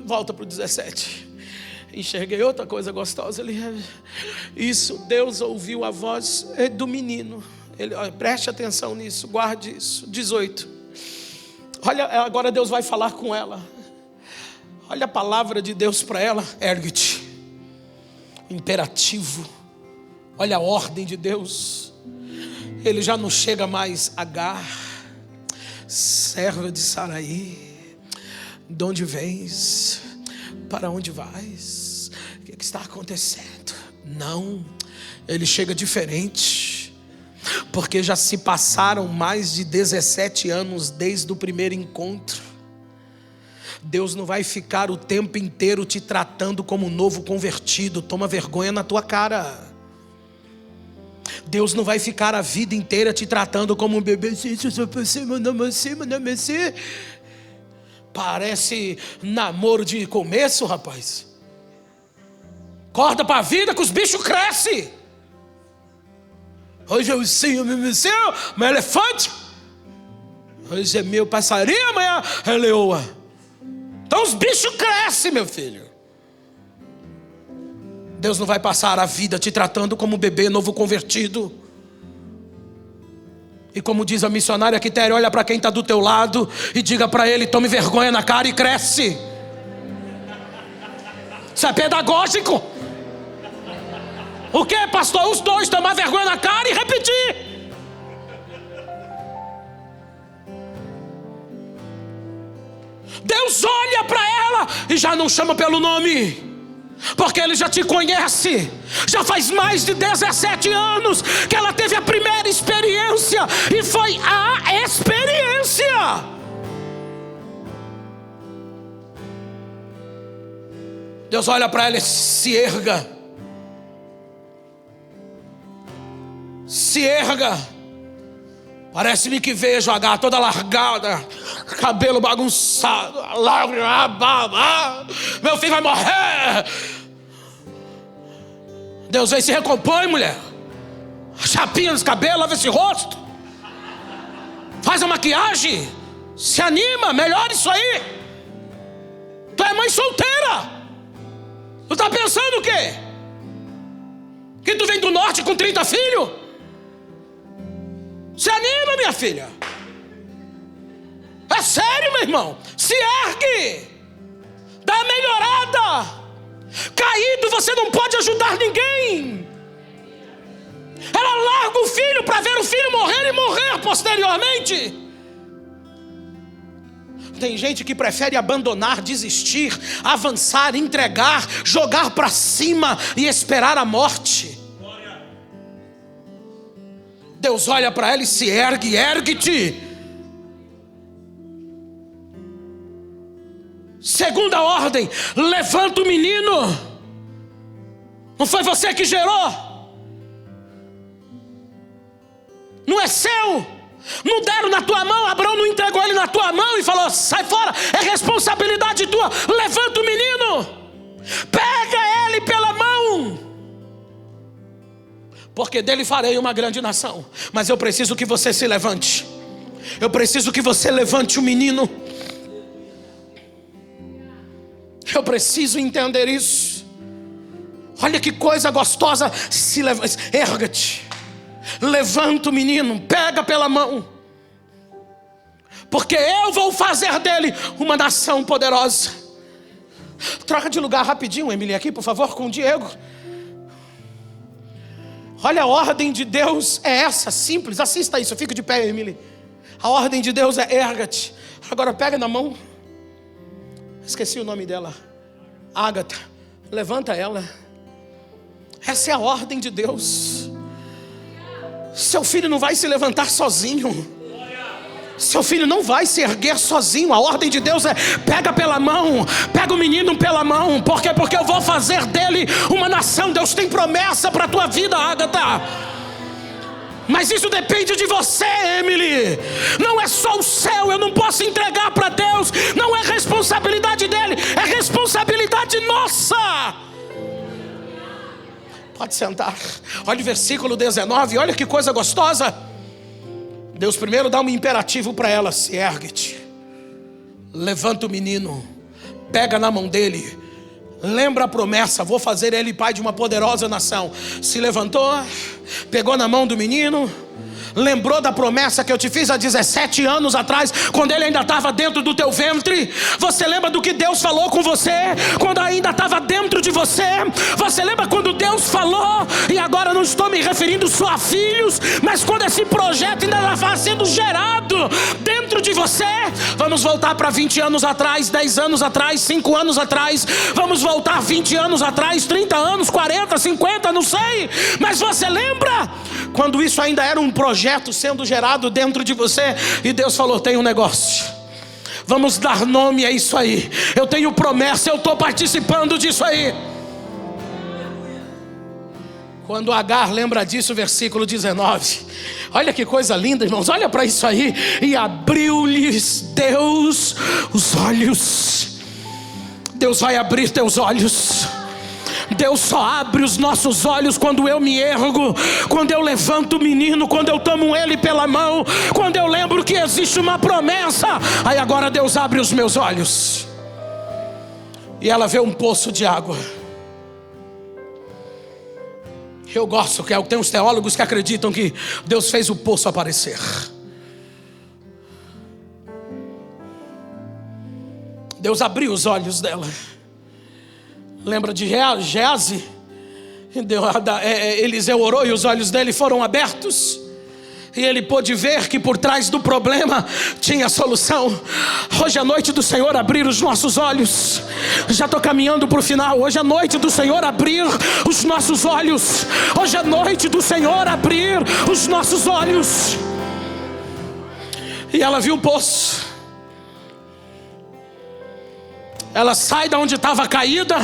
Volta para o 17. Enxerguei outra coisa gostosa ali. Isso, Deus ouviu a voz do menino. Preste atenção nisso, guarde isso. 18. Olha, agora Deus vai falar com ela. Olha a palavra de Deus para ela. Ergue-te. Imperativo. Olha a ordem de Deus. Ele já não chega mais. Agar, serva de Saraí, de onde vens? Para onde vais? O que está acontecendo? Não, ele chega diferente, porque já se passaram mais de 17 anos desde o primeiro encontro. Deus não vai ficar o tempo inteiro te tratando como um novo convertido. Toma vergonha na tua cara. Deus não vai ficar a vida inteira te tratando como um bebê. Parece namoro de começo, rapaz. Acorda para a vida que os bichos crescem. Hoje eu sei meu elefante. Hoje é meu passarinho, amanhã é leoa. Então os bichos crescem, meu filho. Deus não vai passar a vida te tratando como um bebê novo convertido. E como diz a missionária Quitéria, olha para quem está do teu lado e diga para ele: tome vergonha na cara e cresce. Isso é pedagógico. O que, pastor? Os dois, tomar vergonha na cara e repetir. Deus olha para ela e já não chama pelo nome, porque Ele já te conhece. Já faz mais de 17 anos que ela teve a primeira experiência, e foi a experiência. Deus olha para ela e se erga. Se erga. Parece-me que vejo a Agar toda largada, cabelo bagunçado, lágrima, meu filho vai morrer. Deus vem, se recompõe, mulher. Chapinha nos cabelos, lava esse rosto, faz a maquiagem, se anima, melhora isso aí. Tu é mãe solteira. Tu tá pensando o quê? Que tu vem do norte com 30 filhos? Se anima, minha filha. É sério, meu irmão. Se ergue. Dá uma melhorada. Caído você não pode ajudar ninguém. Ela larga o filho para ver o filho morrer e morrer posteriormente. Tem gente que prefere abandonar, desistir, avançar, entregar, jogar para cima e esperar a morte. Deus olha para ela e se ergue, ergue-te. Segunda ordem, levanta o menino. Não foi você que gerou? Não é seu? Não deram na tua mão? Abraão não entregou ele na tua mão e falou: sai fora, é responsabilidade tua. Levanta o menino, pega ele pela mão, porque dele farei uma grande nação. Mas eu preciso que você se levante. Eu preciso que você levante o menino. Eu preciso entender isso. Olha que coisa gostosa. Se levanta, erga-te, levanta o menino, pega pela mão, porque eu vou fazer dele uma nação poderosa. Troca de lugar rapidinho, Emily, aqui por favor, com o Diego. Olha, a ordem de Deus é essa, simples. Assista isso, fica de pé, Emily. A ordem de Deus é: erga-te. Agora pega na mão. Esqueci o nome dela. Ágata. Levanta ela. Essa é a ordem de Deus. Seu filho não vai se levantar sozinho. Seu filho não vai se erguer sozinho. A ordem de Deus é: pega pela mão, pega o menino pela mão. Por quê? Porque eu vou fazer dele uma nação. Deus tem promessa para a tua vida, Ágata. Mas isso depende de você, Emily. Não é só o céu, eu não posso entregar para Deus. Não é responsabilidade dele, é responsabilidade nossa. Pode sentar. Olha o versículo 19, olha que coisa gostosa. Deus primeiro dá um imperativo para ela: se ergue-te, levanta o menino, pega na mão dele. Lembra a promessa: vou fazer ele pai de uma poderosa nação. Se levantou, pegou na mão do menino, lembrou da promessa que eu te fiz há 17 anos atrás, quando ele ainda estava dentro do teu ventre. Você lembra do que Deus falou com você quando ainda estava dentro de você? Você lembra quando Deus falou? E agora não estou me referindo só a filhos, mas quando esse projeto ainda estava sendo gerado dentro de você. Vamos voltar para 20 anos atrás, 10 anos atrás, 5 anos atrás. Vamos voltar 20 anos atrás, 30 anos, 40, 50, não sei. Mas você lembra quando isso ainda era um projeto sendo gerado dentro de você? E Deus falou: tem um negócio, vamos dar nome a isso aí. Eu tenho promessa, eu estou participando disso aí. Quando Agar lembra disso, versículo 19. Olha que coisa linda, irmãos, olha para isso aí. E abriu-lhes Deus os olhos. Deus vai abrir teus olhos. Deus só abre os nossos olhos quando eu me ergo, quando eu levanto o menino, quando eu tomo ele pela mão, quando eu lembro que existe uma promessa. Aí agora Deus abre os meus olhos e ela vê um poço de água. Eu gosto que tem uns teólogos que acreditam que Deus fez o poço aparecer. Deus abriu os olhos dela. Lembra de Geazi? Eliseu orou e os olhos dele foram abertos. E ele pôde ver que por trás do problema tinha solução. Hoje é noite do Senhor abrir os nossos olhos. Já estou caminhando para o final. Hoje é noite do Senhor abrir os nossos olhos. Hoje é noite do Senhor abrir os nossos olhos. E ela viu o poço. Ela sai da onde estava caída,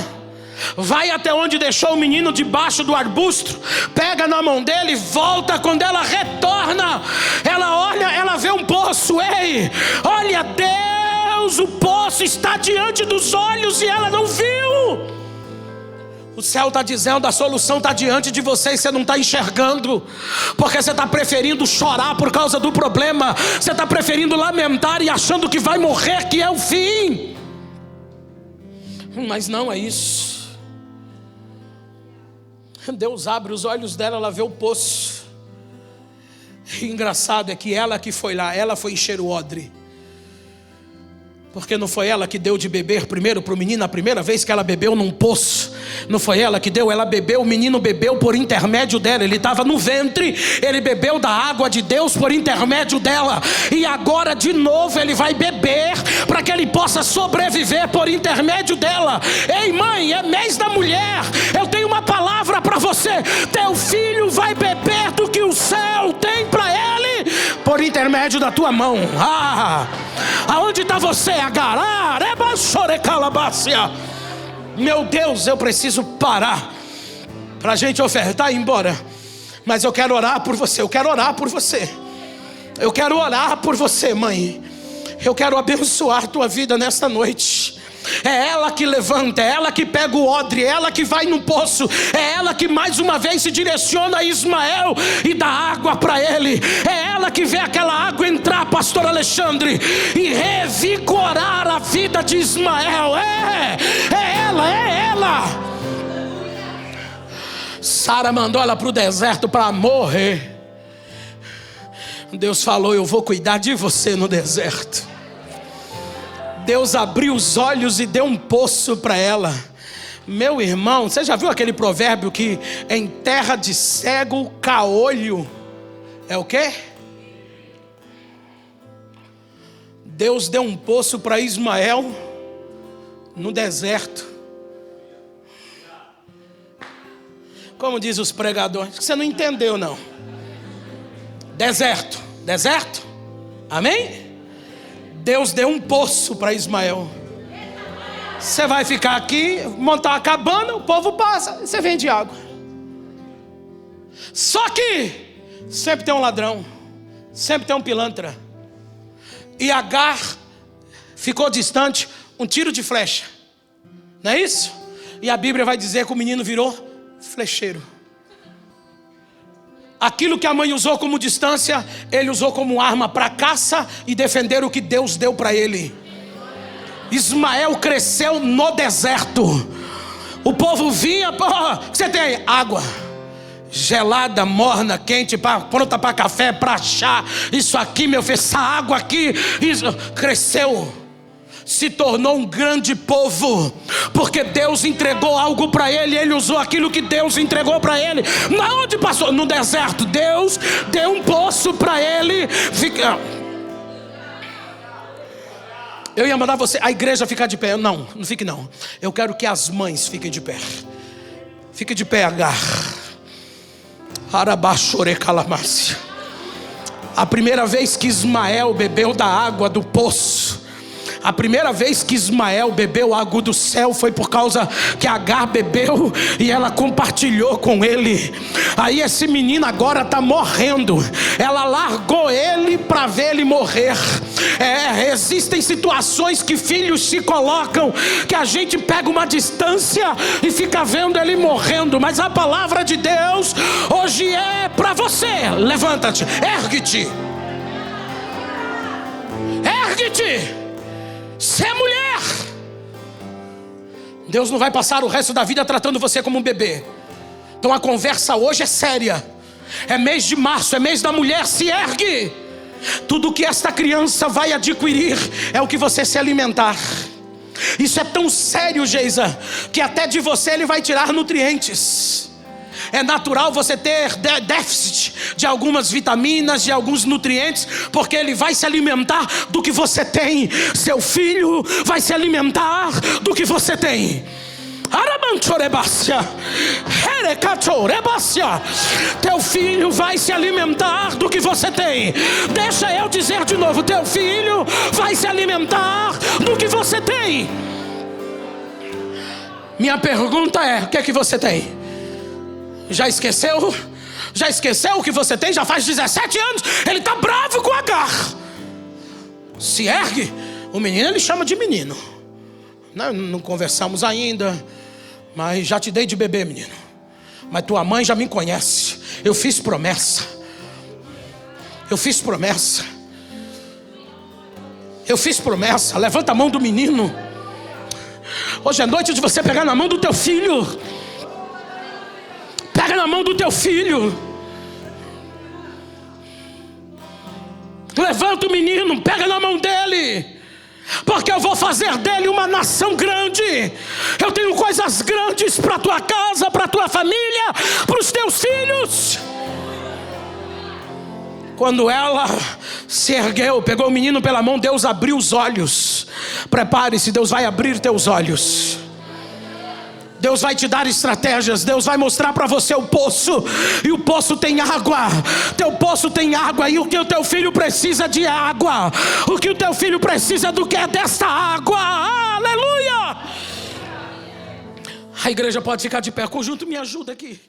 vai até onde deixou o menino debaixo do arbusto, pega na mão dele, volta. Quando ela retorna, ela olha, ela vê um poço. Ei, olha, Deus, o poço está diante dos olhos e ela não viu. O céu está dizendo: a solução está diante de você e você não está enxergando, porque você está preferindo chorar por causa do problema. Você está preferindo lamentar e achando que vai morrer, que é o fim. Mas não é isso. Deus abre os olhos dela, ela vê o poço. E engraçado é que ela que foi lá, ela foi encher o odre. Porque não foi ela que deu de beber primeiro para o menino, a primeira vez que ela bebeu num poço. Não foi ela que deu, ela bebeu, o menino bebeu por intermédio dela. Ele estava no ventre, ele bebeu da água de Deus por intermédio dela. E agora de novo ele vai beber para que ele possa sobreviver por intermédio dela. Ei mãe, é mês da mulher. Eu tenho uma palavra para você. Teu filho vai beber do que o céu tem para ele por intermédio da tua mão. Aonde está você, Agar? Meu Deus, eu preciso parar para a gente ofertar e ir embora. Mas eu quero orar por você. Eu quero orar por você. Eu quero orar por você, mãe. Eu quero abençoar tua vida nesta noite. É ela que levanta, é ela que pega o odre, é ela que vai no poço, é ela que mais uma vez se direciona a Ismael e dá água para ele. É ela que vê aquela água entrar, pastor Alexandre, e revigorar a vida de Ismael. É ela. Sara mandou ela para o deserto para morrer. Deus falou: eu vou cuidar de você no deserto. Deus abriu os olhos e deu um poço para ela. Meu irmão, você já viu aquele provérbio que em terra de cego, caolho é o quê? Deus deu um poço para Ismael no deserto. Como diz os pregadores, você não entendeu não. Deserto, amém? Deus deu um poço para Ismael. Você vai ficar aqui, montar uma cabana, o povo passa, você vende água. Só que sempre tem um ladrão, sempre tem um pilantra. E Agar ficou distante, um tiro de flecha, não é isso? E a Bíblia vai dizer que o menino virou flecheiro. Aquilo que a mãe usou como distância, ele usou como arma para caça e defender o que Deus deu para ele. Ismael cresceu no deserto. O povo vinha, você tem água gelada, morna, quente, pronta para café, para chá. Isso aqui, meu filho, essa água aqui, isso, cresceu. Se tornou um grande povo, porque Deus entregou algo para ele, ele usou aquilo que Deus entregou para ele. Na onde passou? No deserto. Deus deu um poço para ele. Eu ia mandar você, a igreja ficar de pé. Não fique não. Eu quero que as mães fiquem de pé. Fique de pé, Agar. A primeira vez que Ismael bebeu da água do poço, a primeira vez que Ismael bebeu água do céu foi por causa que Agar bebeu e ela compartilhou com ele. Aí esse menino agora está morrendo. Ela largou ele para ver ele morrer. Existem situações que filhos se colocam, que a gente pega uma distância e fica vendo ele morrendo. Mas a palavra de Deus hoje é para você. Levanta-te, ergue-te. Ergue-te. Você é mulher. Deus não vai passar o resto da vida tratando você como um bebê. Então a conversa hoje é séria. É mês de março, é mês da mulher. Se ergue. Tudo que esta criança vai adquirir é o que você se alimentar. Isso é tão sério, Geisa, que até de você ele vai tirar nutrientes. É natural você ter déficit de algumas vitaminas, de alguns nutrientes, porque ele vai se alimentar do que você tem. Seu filho vai se alimentar do que você tem. Teu filho vai se alimentar do que você tem. Deixa eu dizer de novo: teu filho vai se alimentar do que você tem. Minha pergunta é: o que é que você tem? Já esqueceu? Já esqueceu o que você tem? Já faz 17 anos. Ele está bravo com Agar. Se ergue. O menino ele chama de menino. Não conversamos ainda, mas já te dei de beber, menino. Mas tua mãe já me conhece. Eu fiz promessa. Eu fiz promessa. Levanta a mão do menino. Hoje é noite de você pegar na mão do teu filho. Pega na mão do teu filho. Levanta o menino, pega na mão dele. porque eu vou fazer dele uma nação grande. Eu tenho coisas grandes para a tua casa, para a tua família, para os teus filhos. Quando ela se ergueu, pegou o menino pela mão, Deus abriu os olhos. Prepare-se, Deus vai abrir teus olhos. Deus vai te dar estratégias. Deus vai mostrar para você o poço. E o poço tem água. Teu poço tem água. E o que o teu filho precisa de água. O que o teu filho precisa do que é desta água. Aleluia. A igreja pode ficar de pé. Conjunto, me ajuda aqui.